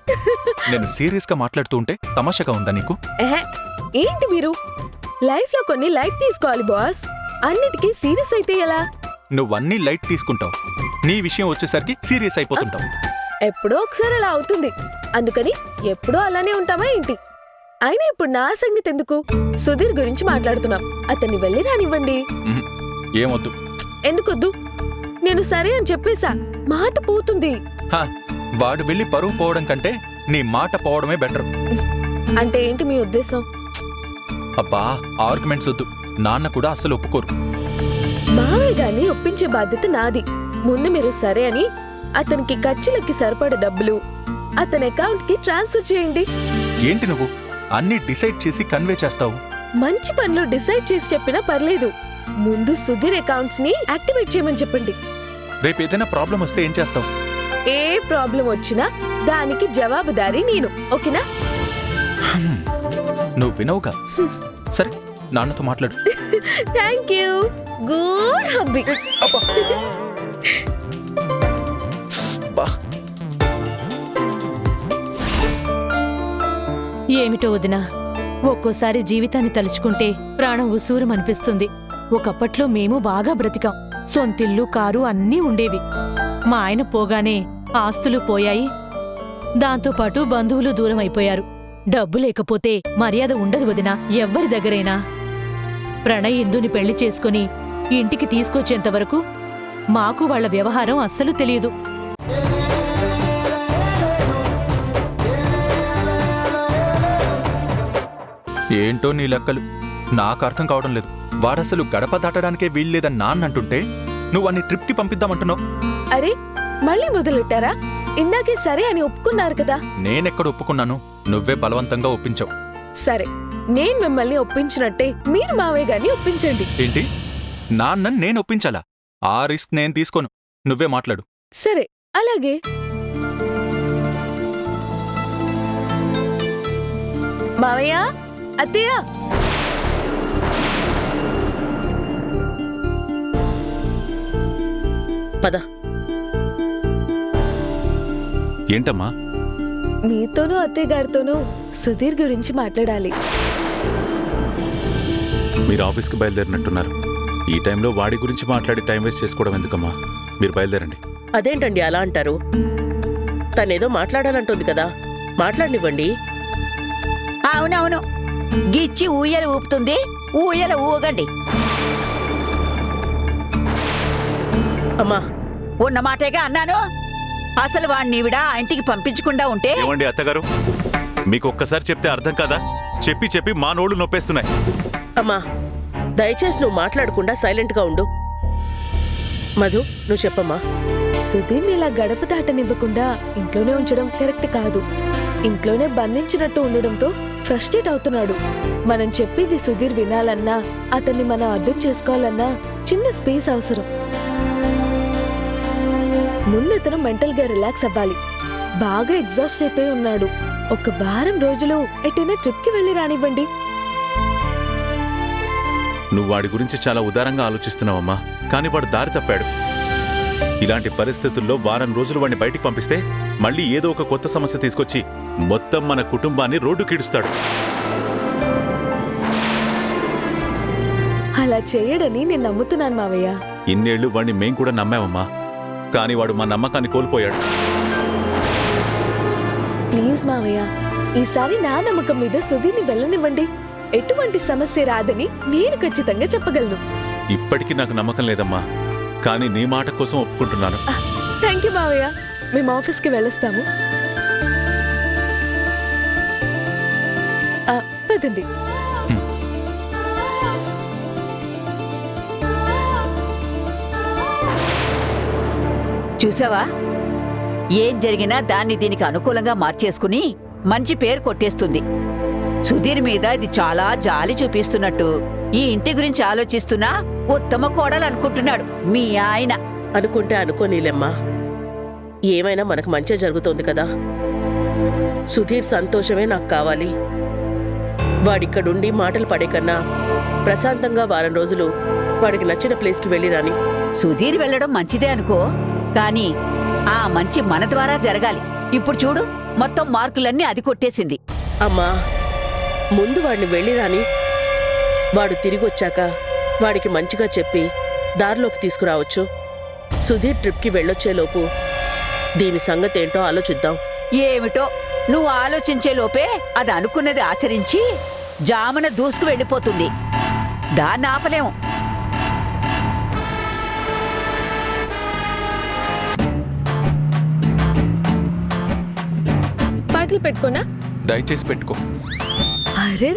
నేను సీరియస్గా మాట్లాడుతూ ఉంటే తమాషాగా ఉందా నీకు? ఎహే, ఏంటి మీరు? లైఫ్లో కొన్ని లైట్ తీసుకోవాలి బాస్. అన్నిటికీ సీరియస్ అయితే ఎలా? నువ్వన్నీ లైట్ తీసుకుంటావు, నీ విషయం వచ్చేసరికి సీరియస్ అయిపోతుంటావు. ఎప్పుడో ఒకసారి అలా అవుతుంది, అందుకని ఎప్పుడూ అలానే ఉంటామా ఏంటి? అయినా ఇప్పుడు నా సంగతి ఎందుకు? సుధీర్ గురించి మాట్లాడుతున్నాం. అతన్ని వెళ్ళి రానివ్వండి. ఏమొద్దు. ఎందుకొద్దు? నేను సరే అని చెప్పేశా. మాట పోతుంది. హా, వాడు వెళ్ళి పరువు పోవడం కంటే నీ మాట పోవడమే బెటర్. అంటే ఏంటి మీ ఉద్దేశం? అబ్బా, ఆర్గ్యుమెంట్స్ వద్దు. నాన్న కూడా అస్సలు ఒప్పుకోరు. మావయ్య గారిని ఒప్పించే బాధ్యత నాది. ముందు మీరు సరే అని అతనికి ఖర్చులకి సరిపడే డబ్బులు అతని అకౌంట్ కి ట్రాన్స్ఫర్ చేయండి. ఏంటి నువ్వు అన్ని డిసైడ్ చేసి కన్వే చేస్తావు? మంచి పనులు డిసైడ్ చేసి చెప్పినా పర్లేదు. ముందు సుధీర్ అకౌంట్స్ ని యాక్టివేట్ చేయమని చెప్పండి. రేపు ఏదైనా ప్రాబ్లం వస్తే ఏం చేస్తావు? ఏ ప్రాబ్లం వచ్చినా దానికి జవాబుదారీ నేను. ఓకేనా? నువ్వు వినవుగా. సరే, నాన్నతో మాట్లాడు. Thank you. Good hubby. ఏమిటో వదినా, ఒక్కోసారి జీవితాన్ని తలుచుకుంటే ప్రాణం ఉసూరుమనిపిస్తుంది. ఒకప్పట్లో మేము బాగా బ్రతికాం. సొంతిల్లు, కారు అన్నీ ఉండేవి. మా ఆయన పోగానే ఆస్తులు పోయాయి. దాంతోపాటు బంధువులు దూరం అయిపోయారు. డబ్బు లేకపోతే మర్యాద ఉండదు వదినా, ఎవ్వరి దగ్గరైనా. ప్రణయ్ ఇందుని పెళ్లి చేసుకుని ఇంటికి తీసుకొచ్చేంతవరకు మాకు వాళ్ల వ్యవహారం అస్సలు తెలియదు. ఏంటో నీ లెక్కలు నాకు అర్థం కావడం లేదు. వాడసలు గడప దాటడానికే వీల్లేదని నాన్న అంటుంటే నువ్వు అన్ని ట్రిప్కి పంపిద్దామంటున్నావు. అరే, మళ్ళీ మొదలెట్టారా? ఇందాకే సరే అని ఒప్పుకున్నారు కదా. నేనెక్కడ ఒప్పుకున్నాను? నువ్వే బలవంతంగా ఒప్పించావు. సరే, నేను మిమ్మల్ని ఒప్పించినట్టే మీరు మావయ్య గారిని ఒప్పించండి. ఏంటి? నాన్నని నేను ఒప్పించాలా? ఆ రిస్క్ నేను తీసుకోను. నువ్వే మాట్లాడు. సరే, అలాగే. మావయ్య, అత్తయ్య, పద. ఏంటమ్మా? మీతోనూ అత్తయ్య గారితోనూ సుధీర్ గురించి మాట్లాడాలి. మీరు ఆఫీస్కి బయలుదేరినట్టున్నారు. ఈ టైంలో వాడి గురించి మాట్లాడి టైం వేస్ట్ చేసుకోవడం ఎందుకమ్మా? మీరు బయలుదేరండి. అదేంటండి అలా అంటారు? తనేదో మాట్లాడాలంటుంది కదా, మాట్లాడనివ్వండి. అవునవును, గిచ్చి ఊయల ఊపుతుంది, ఊయల ఊగండి. అమ్మా, ఉన్న మాటేగా అన్నాను. అసలు వాణ్ణివిడ ఆ ఇంటికి పంపించకుండా ఉంటే. ఏమండి అత్తగారు, మీకు ఒక్కసారి చెప్తే అర్థం కాదా? చెప్పి చెప్పి మా నోళ్ళు నొప్పేస్తున్నాయి. అమ్మా, దయచేసి నువ్వు మాట్లాడకుండా సైలెంట్గా ఉండు. మధు, నువ్వు చెప్పమ్మా. సుధీర్ని ఇలా గడప దాటనివ్వకుండా ఇంట్లోనే ఉంచడం కరెక్ట్ కాదు. ఇంట్లోనే బంధించినట్టు ఉండడంతో ఫ్రస్ట్రేట్ అవుతున్నాడు. మనం చెప్పేది సుధీర్ వినాలన్నా, అతన్ని మనం అర్థం చేసుకోవాలన్నా చిన్న స్పేస్ అవసరం. ముందు అతను మెంటల్ గా రిలాక్స్ అవ్వాలి. బాగా ఎగ్జాస్ట్ అయిపోయి ఉన్నాడు. ఒక వారం రోజులు ఎటైనా ట్రిప్ కి వెళ్ళి రానివ్వండి. నువ్వు వాడి గురించి చాలా ఉదారంగా ఆలోచిస్తున్నావమ్మా, కానీ వాడు దారి తప్పాడు. ఇలాంటి పరిస్థితుల్లో వారం రోజులు వాడిని బయటికి పంపిస్తే మళ్ళీ ఏదో ఒక కొత్త సమస్య తీసుకొచ్చి మొత్తం మన కుటుంబాన్ని రోడ్డుకీడుస్తాడు. అలా చేయడని నేను నమ్ముతున్నాను మావయ్య. ఇన్నేళ్లు వాడిని మేం కూడా నమ్మామమ్మా, కానీ వాడు మా నమ్మకాన్ని కోల్పోయాడు. ప్లీజ్ మావయ్య, ఈసారి నా నమ్మకం మీద సుధీర్ని వెళ్ళనివ్వండి. ఎటువంటి సమస్య రాదని నేను ఖచ్చితంగా చెప్పగలను. ఇప్పటికీ నాకు నమ్మకం లేదమ్మా, కానీ నీ మాట కోసం ఒప్పుకుంటున్నాను. థ్యాంక్ యూ మావయ్య. మేము ఆఫీస్కి వెళ్ళొస్తాము. పదండి. చూసావా, ఏం జరిగినా దాన్ని దీనికి అనుకూలంగా మార్చేసుకుని మంచి పేరు కొట్టేస్తుంది. సుధీర్ మీద ఇది చాలా జాలి చూపిస్తున్నట్టు ఈ ఇంటి గురించి ఆలోచిస్తున్నా ఉత్తమ కోడలనుకుంటున్నాడు మీ ఆయన. అనుకుంటే అనుకోనీలెమ్మా, ఏమైనా మనకు మంచి జరుగుతోంది కదా. సుధీర్ సంతోషమే నాకు కావాలి. వాడిక్కడుండి మాటలు పడే కన్నా ప్రశాంతంగా వారం రోజులు వాడికి నచ్చిన ప్లేస్కి వెళ్ళి రాని. సుధీర్ వెళ్ళడం మంచిదే అనుకో, కానీ ఆ మంచి మన ద్వారా జరగాలి. ఇప్పుడు చూడు, మొత్తం మార్కులన్నీ అది కొట్టేసింది. అమ్మా, ముందు వాడిని వెళ్ళి రాని. వాడు తిరిగొచ్చాక వాడికి మంచిగా చెప్పి దారిలోకి తీసుకురావచ్చు. సుధీర్ ట్రిప్కి వెళ్ళొచ్చేలోపు దీని సంగతేంటో ఆలోచిద్దాం. ఏమిటో నువ్వు ఆలోచించే లోపే అది అనుకున్నది ఆచరించి జామున దూసుకు వెళ్ళిపోతుంది. దాన్ని ఆపలేము. పాటలు పెట్టుకోనా? దయచేసి పెట్టుకో. అరే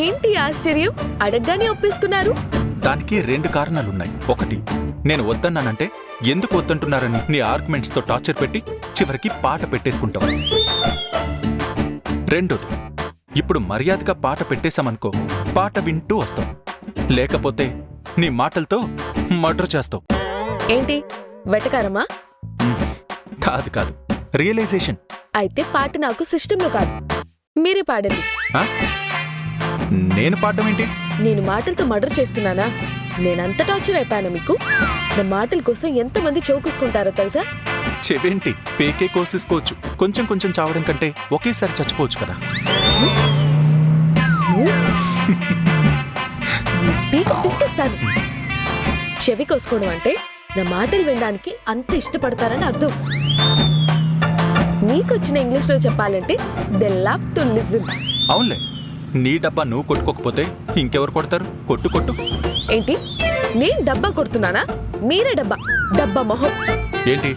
ఏంటి ఆశ్చర్యం, అడగగానే ఒప్పేసుకున్నారు? దానికి 2 కారణాలున్నాయి. ఒకటి, నేను వద్దన్నానంటే ఎందుకు వద్దంటున్నారని నీ ఆర్గ్యుమెంట్స్తో టార్చర్ పెట్టి చివరికి పాట పెట్టేసుకుంటావు. రెండోది, ఇప్పుడు మర్యాదగా పాట పెట్టేశామనుకో, పాట వింటూ వస్తాం. లేకపోతే నీ మాటలతో మర్డర్ చేస్తావు. ఏంటి వెటకారమా? కాదు కాదు, రియలైజేషన్. అయితే పాట నాకు సిస్టంలో కాదు, మీరే పాడండి. ఆ? నేను పాడడం ఏంటి? నేను మాటలతో మర్డర్ చేస్తున్నానా? నేనంత టార్చర్ అయిపోయాను మీకు? నా మాటల కోసం ఎంతమంది చౌకూసుకుంటారో తెలుసా? చెవేంటి, పేకే కోసేసుకోవచ్చు. కొంచెం కొంచెం చావడం కంటే ఒకేసారి చచ్చిపోవచ్చు కదా. పీక పిసికేస్తాను. చెవి కోసుకోవడం అంటే నా మాటలు వినడానికి అంత ఇష్టపడతారని అర్థం. నీకొచ్చిన ఇంగ్లీష్లో చెప్పాలంటే దే లవ్ టు లిజన్. అవునులే, నీ డబ్బా నువ్వు కొట్టుకోకపోతే ఇంకెవరు కొడతారు? కొట్టు కొట్టు. ఏంటి, నేను డబ్బా కొడుతున్నానా? మీరే డబ్బా మొహం. ఏంటి,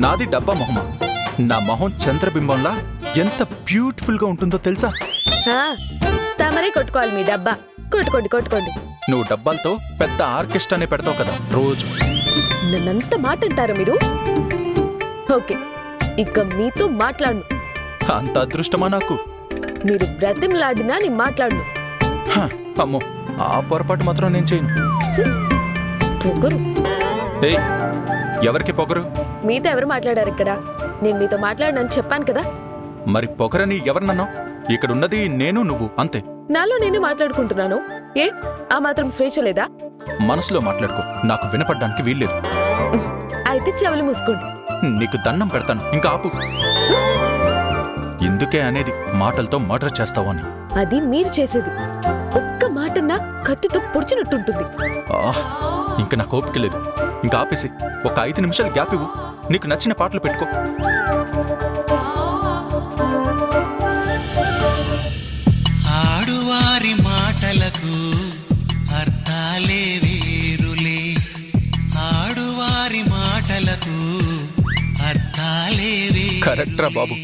నాది డబ్బా మొహమా? నా మొహం చంద్రబింబంలా ఎంత బ్యూటిఫుల్ గా ఉంటుందో తెలుసా? తమరే కొట్టుకోవాలి మీ డబ్బా. కొట్టుకోండి. నువ్వు డబ్బాలతో పెద్ద ఆర్కెస్ట్రానే పెడతావు కదా రోజు. నన్నంత మాట అంటారా మీరు? ఓకే, ఇక మీతో మాట్లాడను. అంత అదృష్టమా నాకు? మీరు బ్రతిమలాడినా నేను మాట్లాడను. అమ్మో, ఆ పొరపాటు మాత్రం నేను చేయను. పొగరు. ఏయ్, ఎవరికి పొగరు? మీతో ఎవరు మాట్లాడారు ఇక్కడ? నేను మీతో మాట్లాడనని చెప్పాను కదా. మరి పొగరని ఎవరినన్నా? ఇక్కడున్నది నేను నువ్వు అంతే. నాలో నేనే మాట్లాడుకుంటున్నాను. ఏ ఆ మాత్రం స్వేచ్ఛ లేదా? మనసులో మాట్లాడుకో, నాకు వినపడ్డానికి వీల్లేదు. అయితే చెవులు మూసుకోండి. నీకు దండం పెడతాను, ఇంకా ఆపు. ఇందుకే అనేది మాటలతో మర్డర్ చేస్తావు అని. అది మీరు చేసేది. ఒక్క మాటన్నా కత్తితో పొడిచినట్టుంటుంది. ఇంకా నాకు ఓపిక లేదు. ఇంకా ఆపేసి ఒక 5 నిమిషాలు గ్యాప్ ఇవ్వు. నీకు నచ్చిన పాటలు పెట్టుకో. ఆడువారి మాటలకు అర్థాలే వేరులే. ఆడువారి మాటలకు అర్థాలే వేరు. కరెక్ట్ రా బాబు,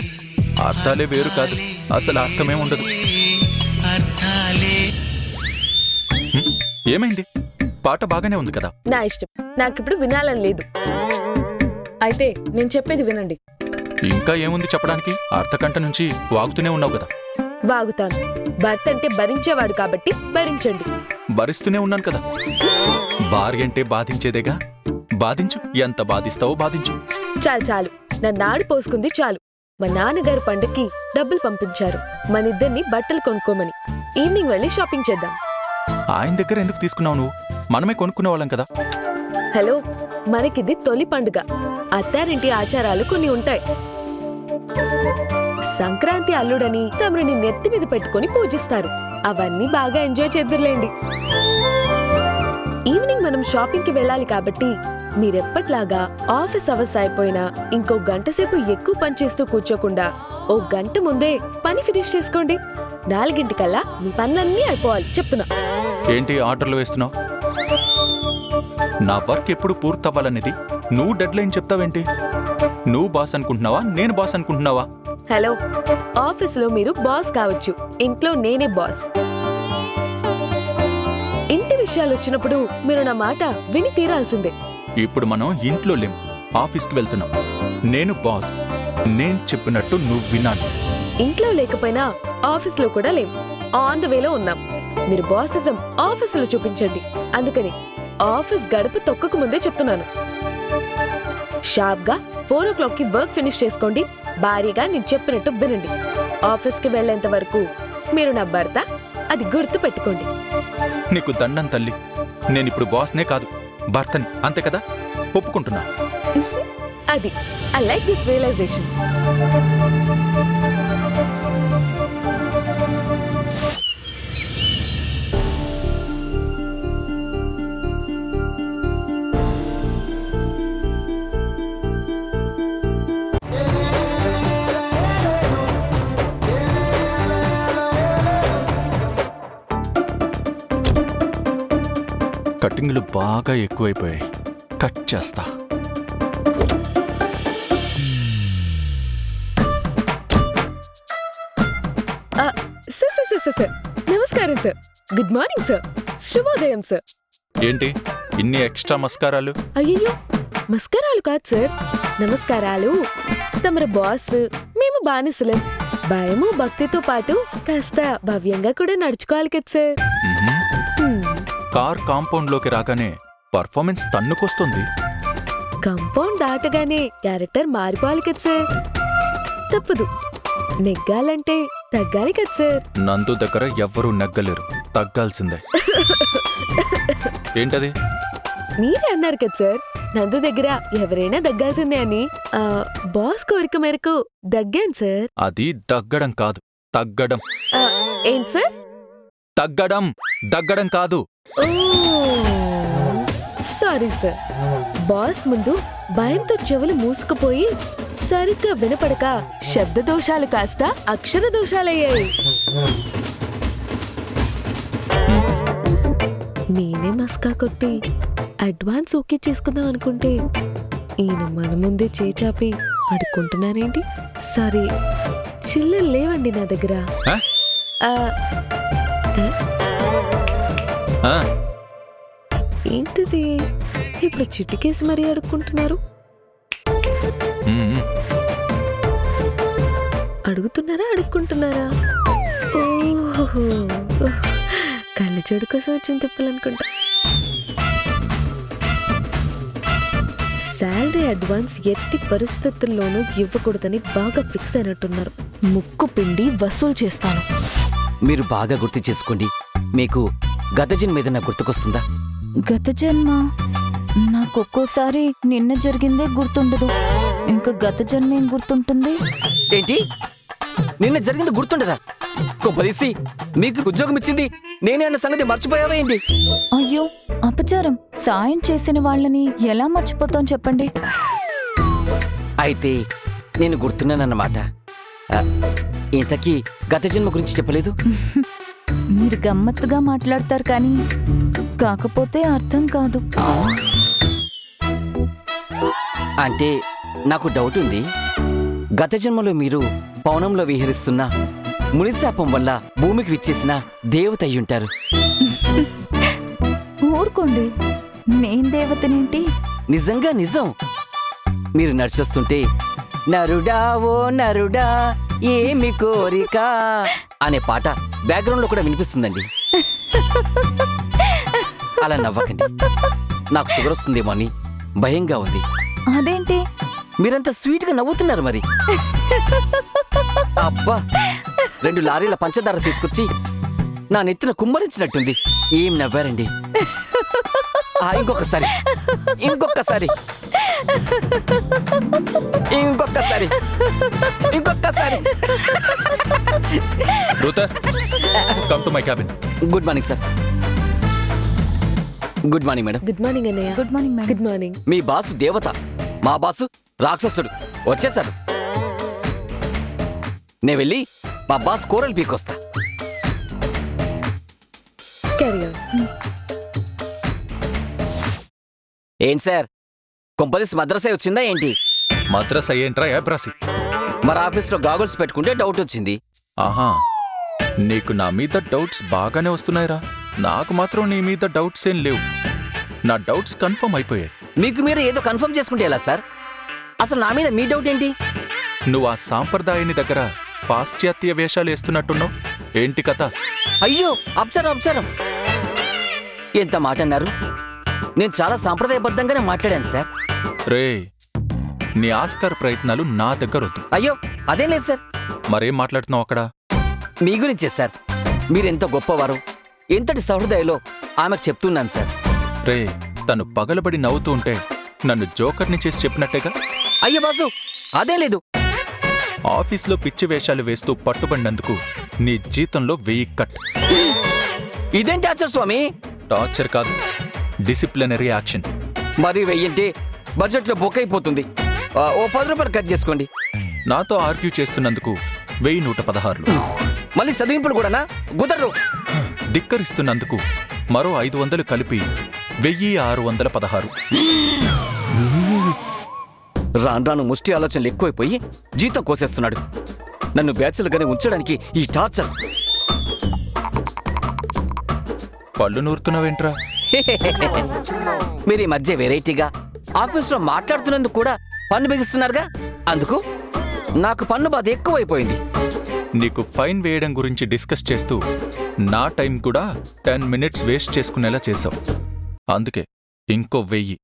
అర్థాలే వేరు కాదు, అసలు అర్థమే ఉండదు. అర్థాలే. ఏమైంది? పాట బాగానే ఉంది కదా. నా ఇష్టం, నాకిప్పుడు వినాలని లేదు. అయితే నేను చెప్పేది వినండి. ఇంకా ఏముంది చెప్పడానికి? అర్థకంట నుంచి వాగుతూనే ఉన్నావు కదా. బాగుతాను. భర్త అంటే భరించేవాడు కాబట్టి భరించండి. భరిస్తూనే ఉన్నాను కదా. భార్య అంటే బాధించేదేగా. బాధించు, ఎంత బాధిస్తావో బాధించు. చాలు, నా నాడు పోసుకుంది చాలు. మా నాన్నగారు పండక్కి డబ్బులు పంపించారు మనిద్దరిని బట్టలు కొనుక్కోమని. ఈవినింగ్ వెళ్ళి షాపింగ్ చేద్దాం. ఆయన దగ్గర ఎందుకు తీసుకున్నావు నువ్వు? మనమే కొనుక్కునే వాళ్ళం కదా. హలో, మనకిది తొలి పండుగ. అత్తారింటి ఆచారాలు కొన్ని ఉంటాయి. సంక్రాంతి అల్లుడని తమరిని నెత్తి మీద పెట్టుకుని పూజిస్తారు. అవన్నీ బాగా ఎంజాయ్ చేద్దురులేండి. ఈవినింగ్ మనం షాపింగ్ కి వెళ్ళాలి కాబట్టి మీరెప్పట్లాగా ఆఫీస్ అవర్స్ అయిపోయినా ఇంకో గంట సేపు ఎక్కువ పని చేస్తూ కూర్చోకుండా ఓ గంట ముందే పని ఫినిష్ చేసుకోండి. 4 మీ పనులన్నీ అయిపోవాలి చెప్తున్నా. ఏంటి ఆర్డర్లు వేస్తున్నావు? నా వర్క్ ఎప్పుడు పూర్తవ్వాలనేది నువ్వు డెడ్ లైన్ చెప్తావేంటి? నువ్వు బాస్ అనుకుంటున్నావా, నేను బాస్ అనుకుంటున్నావా? హలో, ఆఫీసులో మీరు బాస్ కావచ్చు, ఇంట్లో నేనే బాస్. ఇంటి విషయాలు వచ్చినప్పుడు మీరు నా మాట విని తీరాల్సిందే. ఇప్పుడు మనం ఇంట్లో లేం, ఆఫీస్కి వెళ్తున్నాం. నేను బాస్, నేను చెప్పినట్టు నువ్వు వినాలి. ఇంట్లో లేకపోయినా ఆఫీస్లో కూడా లేం, ఆన్ ద వేలో ఉన్నాం. మీరు బాసిజం ఆఫీసులో చూపించండి. అందుకని ఆఫీస్ గడప తొక్కకు ముందే చెప్తున్నాను. షార్ప్ గా 4 o'clock వర్క్ ఫినిష్ చేసుకోండి. భారీగా నేను చెప్పినట్టు వినండి. ఆఫీస్కి వెళ్లేంత వరకు మీరు నా భర్త, అది గుర్తు పెట్టుకోండి. నీకు దండం తల్లి, నేనిప్పుడు బాస్నే కాదు, భర్తని. అంతే కదా? ఒప్పుకుంటున్నా. అది ఐ లైక్ దిస్ రియలైజేషన్. కటింగ్లు బాగా ఎక్కువైపోయాయి. కట్ చేస్తా. సార్ నమస్కారం సార్. Good morning sir. శుభోదయం సార్. ఏంటి ఇన్ని ఎక్స్ట్రా మస్కారాలు? అయ్యో మస్కరాలు కాదు సార్, నమస్కారాలు. తమరు బాస్, మేము బానిసలం. భయము భక్తితో పాటు కాస్త భవ్యంగా కూడా నడుచుకోవాలి కదా సార్. కార్ కాంపౌండ్లోకి రాగానే పర్ఫార్మెన్స్ తన్నుకొస్తుంది. కంపౌండ్ దాటగానే క్యారెక్టర్ మారిపోవాలి కదా సార్. తప్పదు, నెగ్గాలంటే తగ్గాలి కదా సార్. నందు దగ్గర ఎవ్వరూ నెగ్గలేరు, తగ్గాల్సిందే. ఏంటది? మీరే అన్నారు కదా సార్, నందు దగ్గర ఎవరైనా దగ్గాల్సిందే అని. బాస్ కోరిక మేరకు దగ్గాను సార్. అది దగ్గడం కాదు, తగ్గడం. ఏంటి సార్? తగ్గడం, దగ్గడం కాదు. Sorry sir. బాస్ ముందు భయంతో చెవులు మూసుకుపోయి సరిగ్గా వినపడక శబ్ద దోషాలు కాస్త అక్షర దోషాలయ్యాయి. నేనే మస్కా కొట్టి అడ్వాన్స్ ఓకే చేసుకుందాం అనుకుంటే ఈయన మన ముందే చేచాపి అడుక్కుంటున్నారేంటి? సరే, చిల్లలు లేవండి నా దగ్గర. ఏంటిది? ఇప్పుడు చిటికేసి మరీ అడుక్కుంటున్నారు. అడుగుతున్నారా అడుక్కుంటున్నారా? ఓహో, కళ్ళ చెడు కోసం వచ్చిన తిప్పాలనుకుంటా. శాలరీ అడ్వాన్స్ ఎట్టి పరిస్థితుల్లోనూ ఇవ్వకూడదని బాగా ఫిక్స్ అయినట్టున్నారు. ముక్కు పిండి వసూలు చేస్తాను. మీరు బాగా గుర్తు చేసుకోండి. మీకు గత జన్మ ఏదైనా గుర్తుకొస్తుందా? గత జన్మ నాకొక్కోసారి నిన్న జరిగిందే గుర్తుండదు. ఇంకా గత జన్మ ఏం గుర్తుంటుంది? ఏంటి? నిన్న జరిగింది గుర్తుండదా? కొంపదీసి మీకు ఉద్యోగం ఇచ్చింది నేనే అన్న సంగతి మర్చిపోయావా ఏంటి? అయ్యో అపచారం. సాయం చేసిన వాళ్ళని ఎలా మర్చిపోతాం చెప్పండి. అయితే నేను గుర్తున్నానన్నమాట. ఇంతకీ గత జన్మ గురించి చెప్పలేదు? మీరు గమ్మత్తుగా మాట్లాడతారు కానీ కాకపోతే అర్థం కాదు. అంటే నాకు డౌట్ ఉంది. గత జన్మలో మీరు పవనంలో విహరిస్తున్న మునిశాపం వల్ల భూమికి విచ్చేసిన దేవత అయ్యుంటారు. ఊరుకోండి, నేను దేవతనేంటి? నిజంగా నిజం. మీరు నడిచొస్తుంటే నరుడా ఓ నరుడా ఏమి కోరిక అనే పాట బ్యాక్గ్రౌండ్ లో కూడా వినిపిస్తుందండి. అలా నవ్వకండి, నాకు షుగర్ వస్తుందేమో అని భయంగా ఉంది. అదేంటి మీరంతా స్వీట్ గా నవ్వుతున్నారు మరి? అబ్బా, 2 లారీల పంచదార తీసుకొచ్చి నా నెత్తిన కుమ్మరించినట్టుంది. ఏం నవ్వారండి? ఇంకొకసారి ఇంకొకసారి ఇంకొకసారి ఇంకొకసారి. Come to my cabin. Good morning sir. Good morning madam. Good morning అన్నయ్య. Good morning madam. Good morning. మీ బాసు దేవత, మా బాసు రాక్షసుడు. వచ్చేసాడు. నేను వెళ్ళి మా బాస్ కూరలు పీకొస్తా. Carry on. ఏంటి సార్, కొంపదీసి మద్రసే వచ్చిందా ఏంటి? మద్రస ఏంట్రా ఏబ్రాసి? మరి ఆఫీస్లో గాగుల్స్ పెట్టుకుంటే డౌట్ వచ్చింది. ఆహా, నీకు నా మీద డౌట్స్ బాగానే వస్తున్నాయిరా. నాకు మాత్రం నీ మీద డౌట్స్ ఏం లేవు. నా డౌట్స్ కన్ఫర్మ్ అయిపోయాయి. మీకు మీరు ఏదో కన్ఫర్మ్ చేసుకుంటే ఎలా సార్? అసలు నా మీద మీ డౌట్ ఏంటి? నువ్వు ఆ సాంప్రదాయాన్ని దగ్గర పాశ్చాత్య వేషాలు వేస్తున్నట్టున్నావు. ఏంటి కథ? అయ్యో, అప్చారం అప్చారం. ఎంత మాట అన్నారు? నేను చాలా సాంప్రదాయబద్ధంగానే మాట్లాడాను సార్. రే, నీ ఆస్కార్ ప్రయత్నాలు నా దగ్గర వద్దు. అయ్యో అదేం లేదు సార్. మరేం మాట్లాడుతున్నావు అక్కడ? మీ గురించే సార్. మీరెంత గొప్పవారు, ఎంతటి సహృదయలో ఆమెకు చెప్తున్నాను సార్. రే, తను పగలబడి నవ్వుతూ ఉంటే నన్ను జోకర్ని చేసి చెప్పినట్టేగా. అయ్యో బాసు, అదే లేదు. ఆఫీస్లో పిచ్చి వేషాలు వేస్తూ పట్టుబడినందుకు నీ జీతంలో 1000 కట్. ఇదేంటి ఆచార్య స్వామి? టార్చర్ కాదు, డిసిప్లినరీ యాక్షన్. మరి 1000 బడ్జెట్లో బుక్ అయిపోతుంది. ఓ 10 రూపాయలు కట్ చేసుకోండి. నాతో ఆర్గ్యూ చేస్తున్నందుకు 1116. మళ్ళీ చదివింపులు కూడానా? కుదరదు. ధిక్కరిస్తున్నందుకు మరో 500 కలిపి 1616. రాను రాను ముష్టి ఆలోచనలు ఎక్కువైపోయి జీతం కోసేస్తున్నాడు. నన్ను బ్యాచులుగానే ఉంచడానికి ఈ టార్చర్. పళ్ళు నూరుతున్నావేంట్రా? మీరు ఈ మధ్య వెరైటీగా ఆఫీస్లో మాట్లాడుతున్నందుకు కూడా పన్ను బిగిస్తున్నారుగా, అందుకు నాకు పన్ను బాధ ఎక్కువైపోయింది. నీకు ఫైన్ వేయడం గురించి డిస్కస్ చేస్తూ నా టైం కూడా 10 minutes వేస్ట్ చేసుకునేలా చేసావు. అందుకే ఇంకో 1000.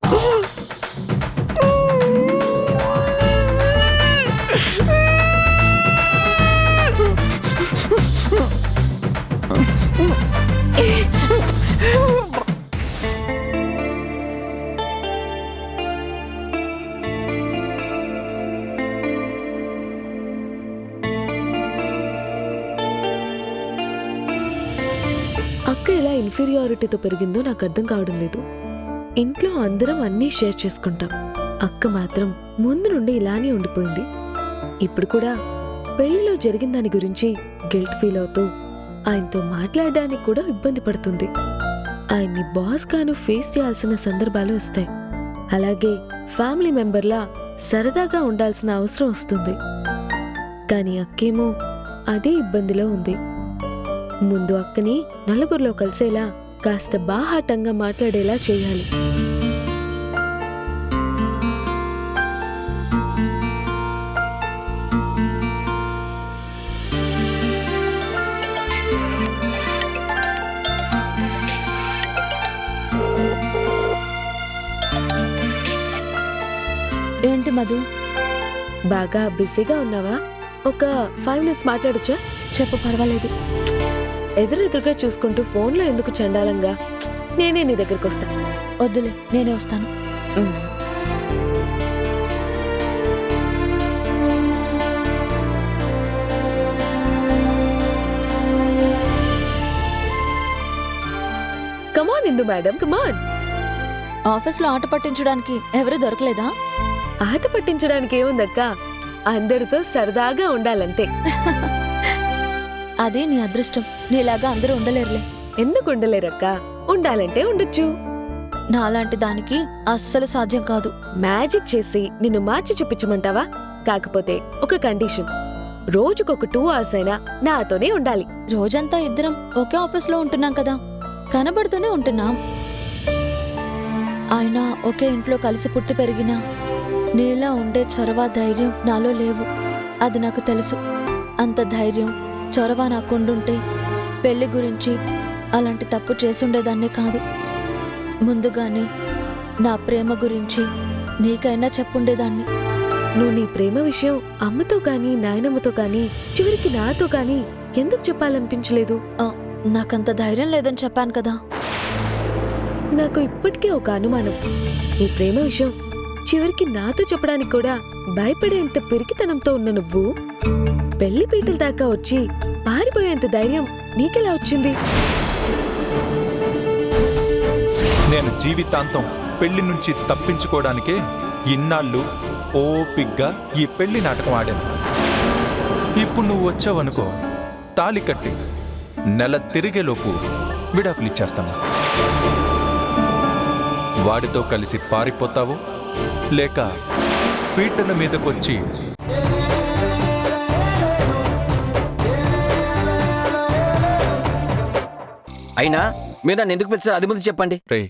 అక్క ఎలా ఇన్ఫీరియారిటీతో పెరిగిందో నాకు అర్థం కావడం లేదు. ఇంట్లో అందరం అన్నీ షేర్ చేసుకుంటాం. అక్క మాత్రం ముందు నుండి ఇలానే ఉండిపోయింది. ఇప్పుడు కూడా పెళ్లిలో జరిగిన దాని గురించి గిల్ట్ ఫీల్ అవుతూ ఆయనతో మాట్లాడడానికి కూడా ఇబ్బంది పడుతుంది. ఆయన్ని బాస్ గాను ఫేస్ చేయాల్సిన సందర్భాలు వస్తాయి. అలాగే ఫ్యామిలీ మెంబర్లా సరదాగా ఉండాల్సిన అవసరం వస్తుంది. కానీ అక్కేమో అదే ఇబ్బందిలో ఉంది. ముందు అక్కని నలుగురిలో కలిసేలా కాస్త బాహాటంగా మాట్లాడేలా చేయాలి. ఏంటి మధు, బాగా బిజీగా ఉన్నావా? ఒక 5 minutes మాట్లాడొచ్చా? చెప్పు, పర్వాలేదు. ఎదురెదురుగా చూసుకుంటూ ఫోన్లో ఎందుకు చండాలంగా? నేనే నీ దగ్గరికి వస్తా. వద్దులే, నేనే వస్తాను. కమాన్ ఇందు మేడం, కమాన్. ఆఫీస్లో ఆట పట్టించడానికి ఎవరు దొరకలేదా? ఆట పట్టించడానికి ఏముందక్క, అందరితో సరదాగా ఉండాలంతే. అదే నీ అదృష్టం. నీలాగా అందరూ ఉండలేరులే. ఎందుకు ఉండలేరక్క? ఉండాలంటే ఉండొచ్చు. నాలాంటి దానికి అస్సలు సాధ్యం కాదు. మ్యాజిక్ చేసి నిన్ను మార్చి చూపించమంటావా? కాకపోతే ఒక కండిషన్, రోజుకొక 2 hours అయినా నాతోనే ఉండాలి. రోజంతా ఇద్దరం ఒకే ఆఫీస్లో ఉంటున్నాం కదా, కనబడుతూనే ఉంటున్నాం. అయినా ఒకే ఇంట్లో కలిసి పుట్టి పెరిగినా నీలా ఉండే చొరవ, ధైర్యం నాలో లేవు. అది నాకు తెలుసు. అంత ధైర్యం, చొరవ నాకుండుంటే పెళ్లి గురించి అలాంటి తప్పు చేసుండేదాన్నే కాదు. ముందుగానే నా ప్రేమ గురించి నీకైనా చెప్పుండేదాన్ని. నువ్వు నీ ప్రేమ విషయం అమ్మతో కానీ నాయనమ్మతో కానీ చివరికి నాతో కానీ ఎందుకు చెప్పాలనిపించలేదు? నాకంత ధైర్యం లేదని చెప్పాను కదా. నాకు ఇప్పటికే ఒక అనుమానం. నీ ప్రేమ విషయం చివరికి నాతో చెప్పడానికి కూడా భయపడేంత పిరికితనంతో ఉన్న నువ్వు పెళ్లి పీటల దాకా వచ్చి పారిపోయేంత ధైర్యం నీకెలా వచ్చింది? నేను జీవితాంతం పెళ్లి నుంచి తప్పించుకోవడానికే ఇన్నాళ్ళు ఓపిగ్గా ఈ పెళ్లి నాటకం ఆడాను. ఇప్పుడు నువ్వు వచ్చావనుకో, తాళి కట్టి నెల తిరిగేలోపు విడాకులిచ్చేస్తాను. వాడితో కలిసి పారిపోతావు, లేక పీటల మీదకొచ్చి అయినా మీరు నన్ను ఎందుకు పిలిచారు అది ముందు చెప్పండి. రే,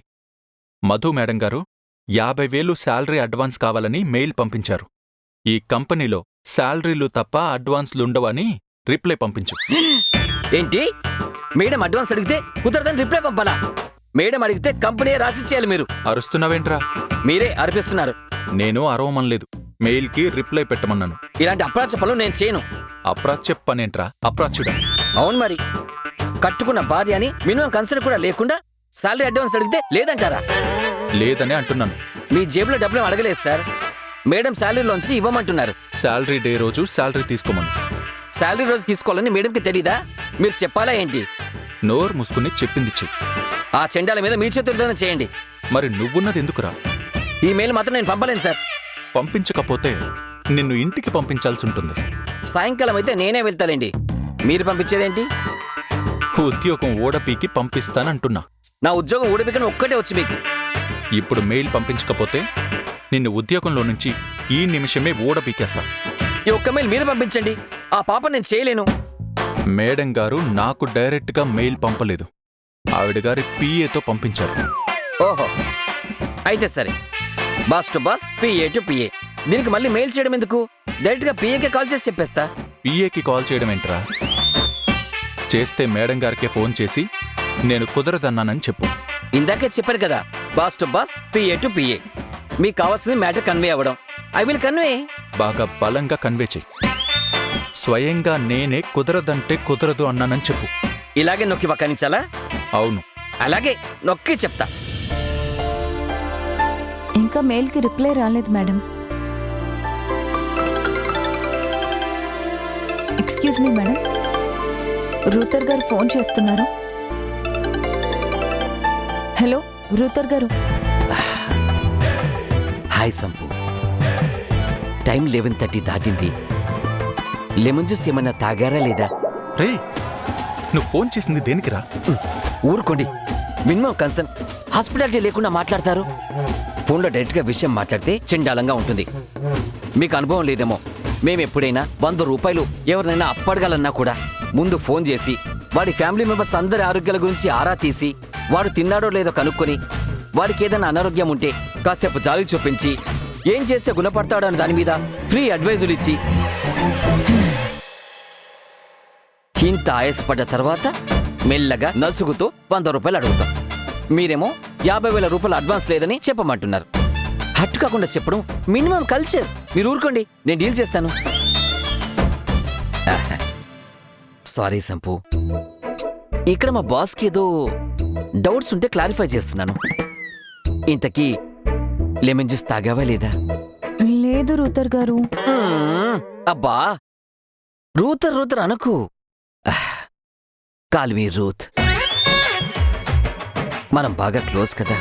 మధు మేడం గారు 50,000 శాలరీ అడ్వాన్స్ కావాలని మెయిల్ పంపించారు. ఈ కంపెనీలో శాలరీలు తప్ప అడ్వాన్స్లుండవని రిప్లై పంపించు. ఏంటి? మేడం అడ్వాన్స్ అడిగితే కుదరదని రిప్లై పంపాలా? మేడం అడిగితే కంపెనీ రాసిచ్చేయాలి. మీరు అరుస్తున్నావేంట్రా? మీరే అరిపిస్తున్నారు. నేను అరవమనలేదు, మెయిల్కి రిప్లై పెట్టమన్నాను. ఇలాంటి అప్రాచ్య పనులు నేను చేయను. అప్రాచ్య పనేంట్రా? అప్రాచ్యుడా? అవును మరి, కట్టుకున్న భార్య అని మినిమం కన్సర్న్ కూడా లేకుండా శాలరీ అడ్వాన్స్ అడిగితే లేదంటారా? లేదనే అంటున్నాను. మీ జేబులో డబ్బులు అడగలేదు సార్, మేడం శాలరీలోంచి ఇవ్వమంటున్నారు. శాలరీ డే రోజు శాలరీ తీసుకోమను. శాలరీ రోజు తీసుకోవాలని మేడంకి తెలీదా? మీరు చెప్పాలా ఏంటి? నోరు మూసుకుని చెప్పింది చెయ్యి. ఆ చెండాల మీద మీ చేతులతోనే చేయండి. మరి నువ్వున్నది ఎందుకురా? ఈ మెయిల్ మాత్రం నేను పంపలేను సార్. పంపించకపోతే నిన్ను ఇంటికి పంపించాల్సి ఉంటుంది. సాయంకాలం అయితే నేనే వెళ్తానండి. మీరు పంపించేదేంటి? ఉద్యోగం ఓడపీకి పంపిస్తానంటున్నా. నా ఉద్యోగం ఊడిపికని ఒక్కటే వచ్చి మీకు. ఇప్పుడు మెయిల్ పంపించకపోతే నిన్ను ఉద్యోగంలో నుంచి ఈ నిమిషమే ఊడపీకేస్తా. ఈ ఒక్క మెయిల్ మీరు పంపించండి. ఆ పాప నేను చేయలేను. మేడం గారు నాకు డైరెక్ట్గా మెయిల్ పంపలేదు, ఆవిడ గారి పిఏతో పంపించారు. ఓహో, అయితే సరే. Boss to boss, PA to PA. దీనికి మళ్ళీ మెయిల్ చేయడం ఎందుకు? డైరెక్ట్గా పిఏకే కాల్ చేసి చెప్పేస్తా. పిఏకి కాల్ చేయడం ఏంట్రా? చేస్తే మేడం గారికే ఫోన్ చేసి నేను కుదరదన్నానని చెప్పు. ఇందాకే చెప్పారు కదా, boss to boss, PA to PA. మీకు కావాల్సింది మ్యాటర్ కన్వే అవ్వడం. I will convey. బాగా బలంగా కన్వే చెయ్యి. స్వయంగా నేనే కుదరదంటే కుదరదు అన్నానని చెప్పు. ఇలాగే నొక్కి వక్కానించాలా? అవును. అలాగే నొక్కి చెప్తా. ఇంకా మెయిల్కి రిప్లై రాలేదు మేడం. ఎక్స్క్యూజ్ మీ మేడం, రూతర్ గారు ఫోన్ చేస్తున్నారు. హలో రూతర్ గారు. Hi sump. టైం 11:30 దాటింది. లెమన్ జ్యూస్ ఏమన్నా తాగారా లేదా? రే, నువ్వు ఫోన్ చేసింది దేనికిరా? ఊరుకోండి. Minimum concern. హాస్పిటాలిటీ లేకుండా మాట్లాడతారు. ఫోన్లో డైరెక్ట్గా విషయం మాట్లాడితే చెండాలంగా ఉంటుంది. మీకు అనుభవం లేదేమో. మేము ఎప్పుడైనా 100 రూపాయలు ఎవరినైనా అప్పడగాలన్నా కూడా ముందు ఫోన్ చేసి వాడి ఫ్యామిలీ మెంబర్స్ అందరి ఆరోగ్యాల గురించి ఆరా తీసి వాడు తిన్నాడో లేదో కనుక్కొని వాడికి ఏదైనా అనారోగ్యం ఉంటే కాసేపు జాలి చూపించి ఏం చేస్తే గుణపడతాడో అని దాని మీద ఫ్రీ అడ్వైజులు ఇచ్చి ఇంత ఆయాసపడ్డ తర్వాత మెల్లగా నసుగుతూ 100 రూపాయలు అడుగుతాం. మీరేమో 50,000 రూపాయలు అడ్వాన్స్ లేదని చెప్పమంటున్నారు. హట్టు కాకుండా చెప్పడం మినిమం కల్చర్. మీరు ఊరుకోండి, నేను డీల్ చేస్తాను. సారీ సంపు, ఇక్కడ మా బాస్కి ఏదో డౌట్స్ ఉంటే క్లారిఫై చేస్తున్నాను. ఇంతకీ లెమన్ జ్యూస్ తాగావా లేదా? లేదు రూతర్ గారు. అబ్బా, రూతర్ రూతర్ అనకు. Call me Ruth. మనం బాగా క్లోజ్ కదా.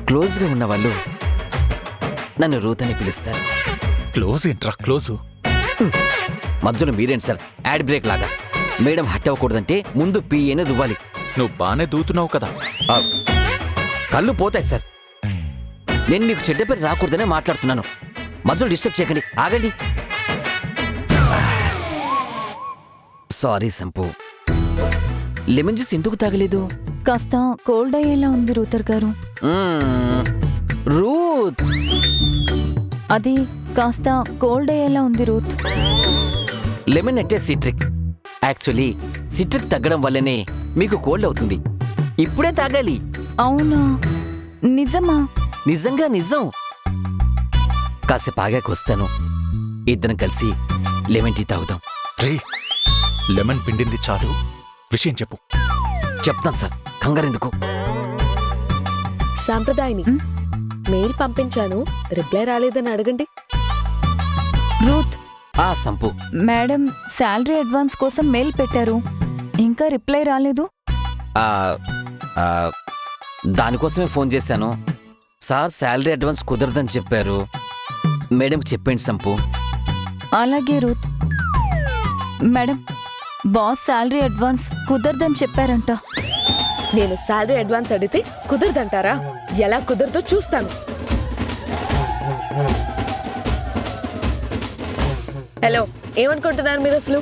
క్లోజ్గా ఉన్న వాళ్ళు నన్ను రూత్ అని పిలుస్తారు. క్లోజ్ ఏంట్రా క్లోజు? మధ్యలో మీరేంటి సార్ యాడ్ బ్రేక్ లాగా? మేడం హట్ అవ్వకూడదంటే ముందు పిఏని దువ్వాలి. నువ్వు బానే దూతున్నావు కదా. కళ్ళు పోతాయి సార్. నేను మీకు చెడ్డ పేరు రాకూడదనే మాట్లాడుతున్నాను. మధ్యలో డిస్టర్బ్ చేయకండి, ఆగండి. Sorry sump. లెమన్ జ్యూస్ ఎందుకు తాగలేదు? కాస్త కోల్డ్ అయ్యేలా ఉంది రూతర్ గారు. రూత్, అది కాస్త కోల్డ్ అయ్యేలా ఉంది రూత్. లెమన్ అంటే సిట్రిక్. యాక్చువల్లీ సిట్రిక్ తగ్గడం వల్లనే మీకు కోల్డ్ అవుతుంది. ఇప్పుడే తాగాలి. అవునా? నిజమా? నిజంగా నిజం. కాసేపు ఆగాక వస్తాను. ఇద్దరం కలిసి లెమన్ టీ తాగుదాం. రే, లెమన్ పిండింది చాలు, విషయం చెప్పు. చెప్తాను సార్, కంగారెందుకు. సాంప్రదాయని మెయిల్ పంపించాను, రిప్లై రాలేదని అడగండి. రూత్, ఆ సంపు, మేడం శాలరీ అడ్వాన్స్ కోసం మెయిల్ పెట్టారు, ఇంకా రిప్లై రాలేదు. ఆ, ఆ, దానికోసమే ఫోన్ చేశాను. సార్ శాలరీ అడ్వాన్స్ కుదరదని చెప్పారు. మేడంకి చెప్పండి సంపు. అలాగే Ruth. Madam, boss salary advance కుదరదని చెప్పారంట. నేను శాలరీ అడ్వాన్స్ అడిగితే కుదరదంటారా? ఎలా కుదరదో చూస్తాను. హలో, ఏమనుకుంటున్నారు మీరు అసలు?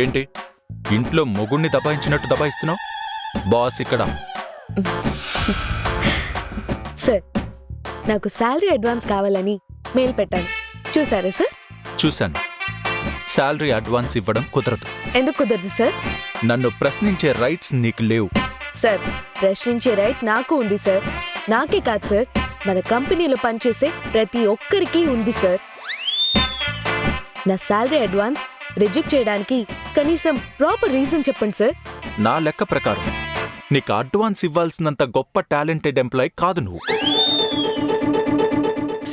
ఏంటి ఇంట్లో మొగుణ్ణి దబాయించినట్టు దబాయిస్తున్నావు? బాస్ ఇక్కడ. సార్, నాకు శాలరీ అడ్వాన్స్ కావాలని మెయిల్ పెట్టాను, చూసారా సార్? చూశాను. శాలరీ అడ్వాన్స్ ఇవ్వడం కుదరదు. ఎందుకు కుదరదు సార్? నన్ను ప్రశ్నించే రైట్స్ నీకు లేవు. సార్, ప్రశ్నించే రైట్ నాకు ఉంది సార్. నాకే కాదు సార్, మన కంపెనీలో పనిచేసే ప్రతి ఒక్కరికి ఉంది సార్. నా శాలరీ అడ్వాన్స్ రిజెక్ట్ చేయడానికి కనీసం ప్రాపర్ రీజన్ చెప్పండి సార్. నా లెక్క ప్రకారం నీకు అడ్వాన్స్ ఇవ్వాల్సినంత గొప్ప టాలెంటెడ్ ఎంప్లాయ్ కాదు నువ్వు.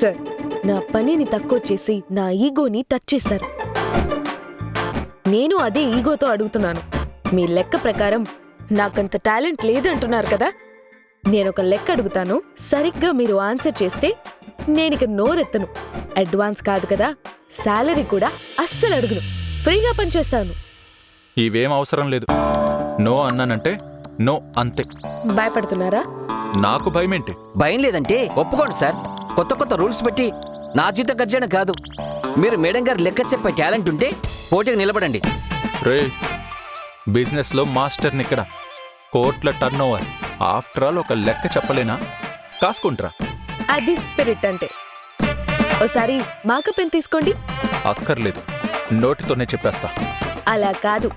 సార్, నా పనిని తక్కువ చేసి నా ఈగోని టచ్ చేశారు. నేను అదే ఈగోతో అడుగుతున్నాను. మీ లెక్క ప్రకారం నాకంత టాలెంట్ లేదంటున్నారు కదా. నేనొక లెక్క అడుగుతాను, సరిగ్గా మీరు ఆన్సర్ చేస్తే నేనిక నోరెత్తను. అడ్వాన్స్ కాదు కదా, శాలరీ కూడా అస్సలు అడుగును, ఫ్రీగా పనిచేస్తాను. ఇవేం అవసరం లేదు. నో అన్నానంటే నో అంతే. భయపడుతున్నారా? నాకు భయమేంటి? భయం లేదంటే ఒప్పుకోండి సార్. కొత్త కొత్త రూల్స్ పెట్టి నా జీతం కట్ చేయడం కాదు. మీరు మేడం గారు లెక్క చెప్పే టాలెంట్ ఉంటే పోటీకి నిలబడండి. రే, బిజినెస్లో మాస్టర్ని ఇక్కడ. కోట్ల టర్న్ ఓవర్. ఆఫ్టర్ ఆల్ ఒక లెక్క చెప్పలేనా? కాసుకుంట్రా. అది స్పిరిట్ అంటే. ఓసారి మాక పెన్ తీసుకోండి. అక్కర్లేదు, నోటితోనే చెప్పేస్తా. అలా కాదు,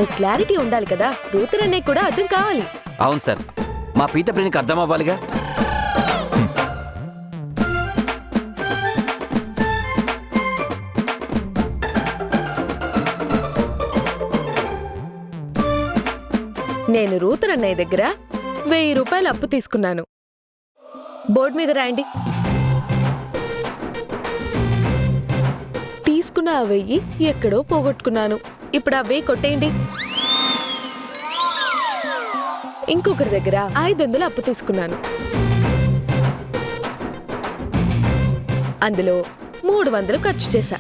ఓ క్లారిటీ ఉండాలి కదా. రూతరనే కూడా అర్థం కావాలి. అవును సార్, మా పీత ప్రేమికి అర్థం అవ్వాలిగా. నేను రూతరన్నయ్య దగ్గర 1000 రూపాయలు అప్పు తీసుకున్నాను. బోర్డు మీద రాయండి. తీసుకున్న ఆ 1000 ఎక్కడో పోగొట్టుకున్నాను. ఇప్పుడు ఆ 1000 కొట్టేయండి. ఇంకొకరి దగ్గర 500 అప్పు తీసుకున్నాను. అందులో 300 ఖర్చు చేశా.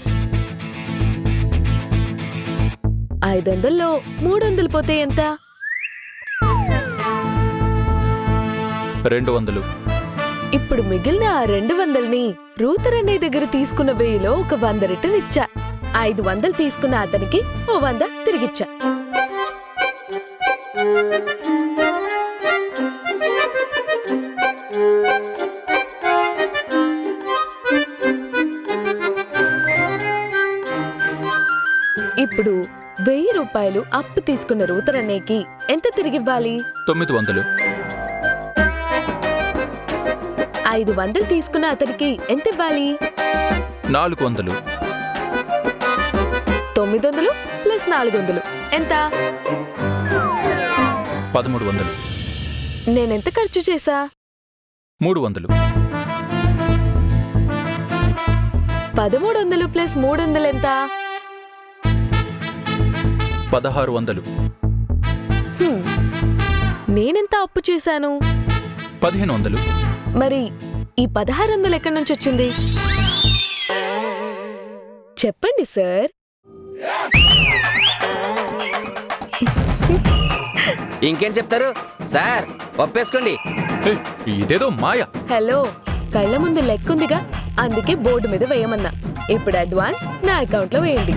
500లో 300 పోతే ఎంత? 200. ఇప్పుడు మిగిలిన ఆ 200ని రూతరన్నయ్య దగ్గర తీసుకున్న 1000లో ఒక 100 రిటర్న్ ఇచ్చా. 500 తీసుకున్న అతనికి ఓ 100 తిరిగిచ్చా. ఇప్పుడు 1000 రూపాయలు అప్పు తీసుకున్న రూతరన్నయ్యకి ఎంత తిరిగివ్వాలి? 900. 500 తీసుకున్న అతనికి ఎంత ఇవ్వాలి? 400. 900 ప్లస్ 400 ఎంత? 1300. నేనెంత ఖర్చు చేశా? 300. 1300 ప్లస్ 300 ఎంత? 1600. నేనెంత అప్పు చేశాను? 1500. మరి ఈ 1600 ఎక్కడి నుంచి వచ్చింది? చెప్పండి సార్. ఇంకేం చెప్తారు సార్? ఒప్పేసుకోండి. హే, ఇదేదో మాయ. హలో, కళ్ళ ముందు లెక్కుందిగా, అందుకే బోర్డు మీద వేయమన్నా. ఇప్పుడు అడ్వాన్స్ నా అకౌంట్లో వేయండి.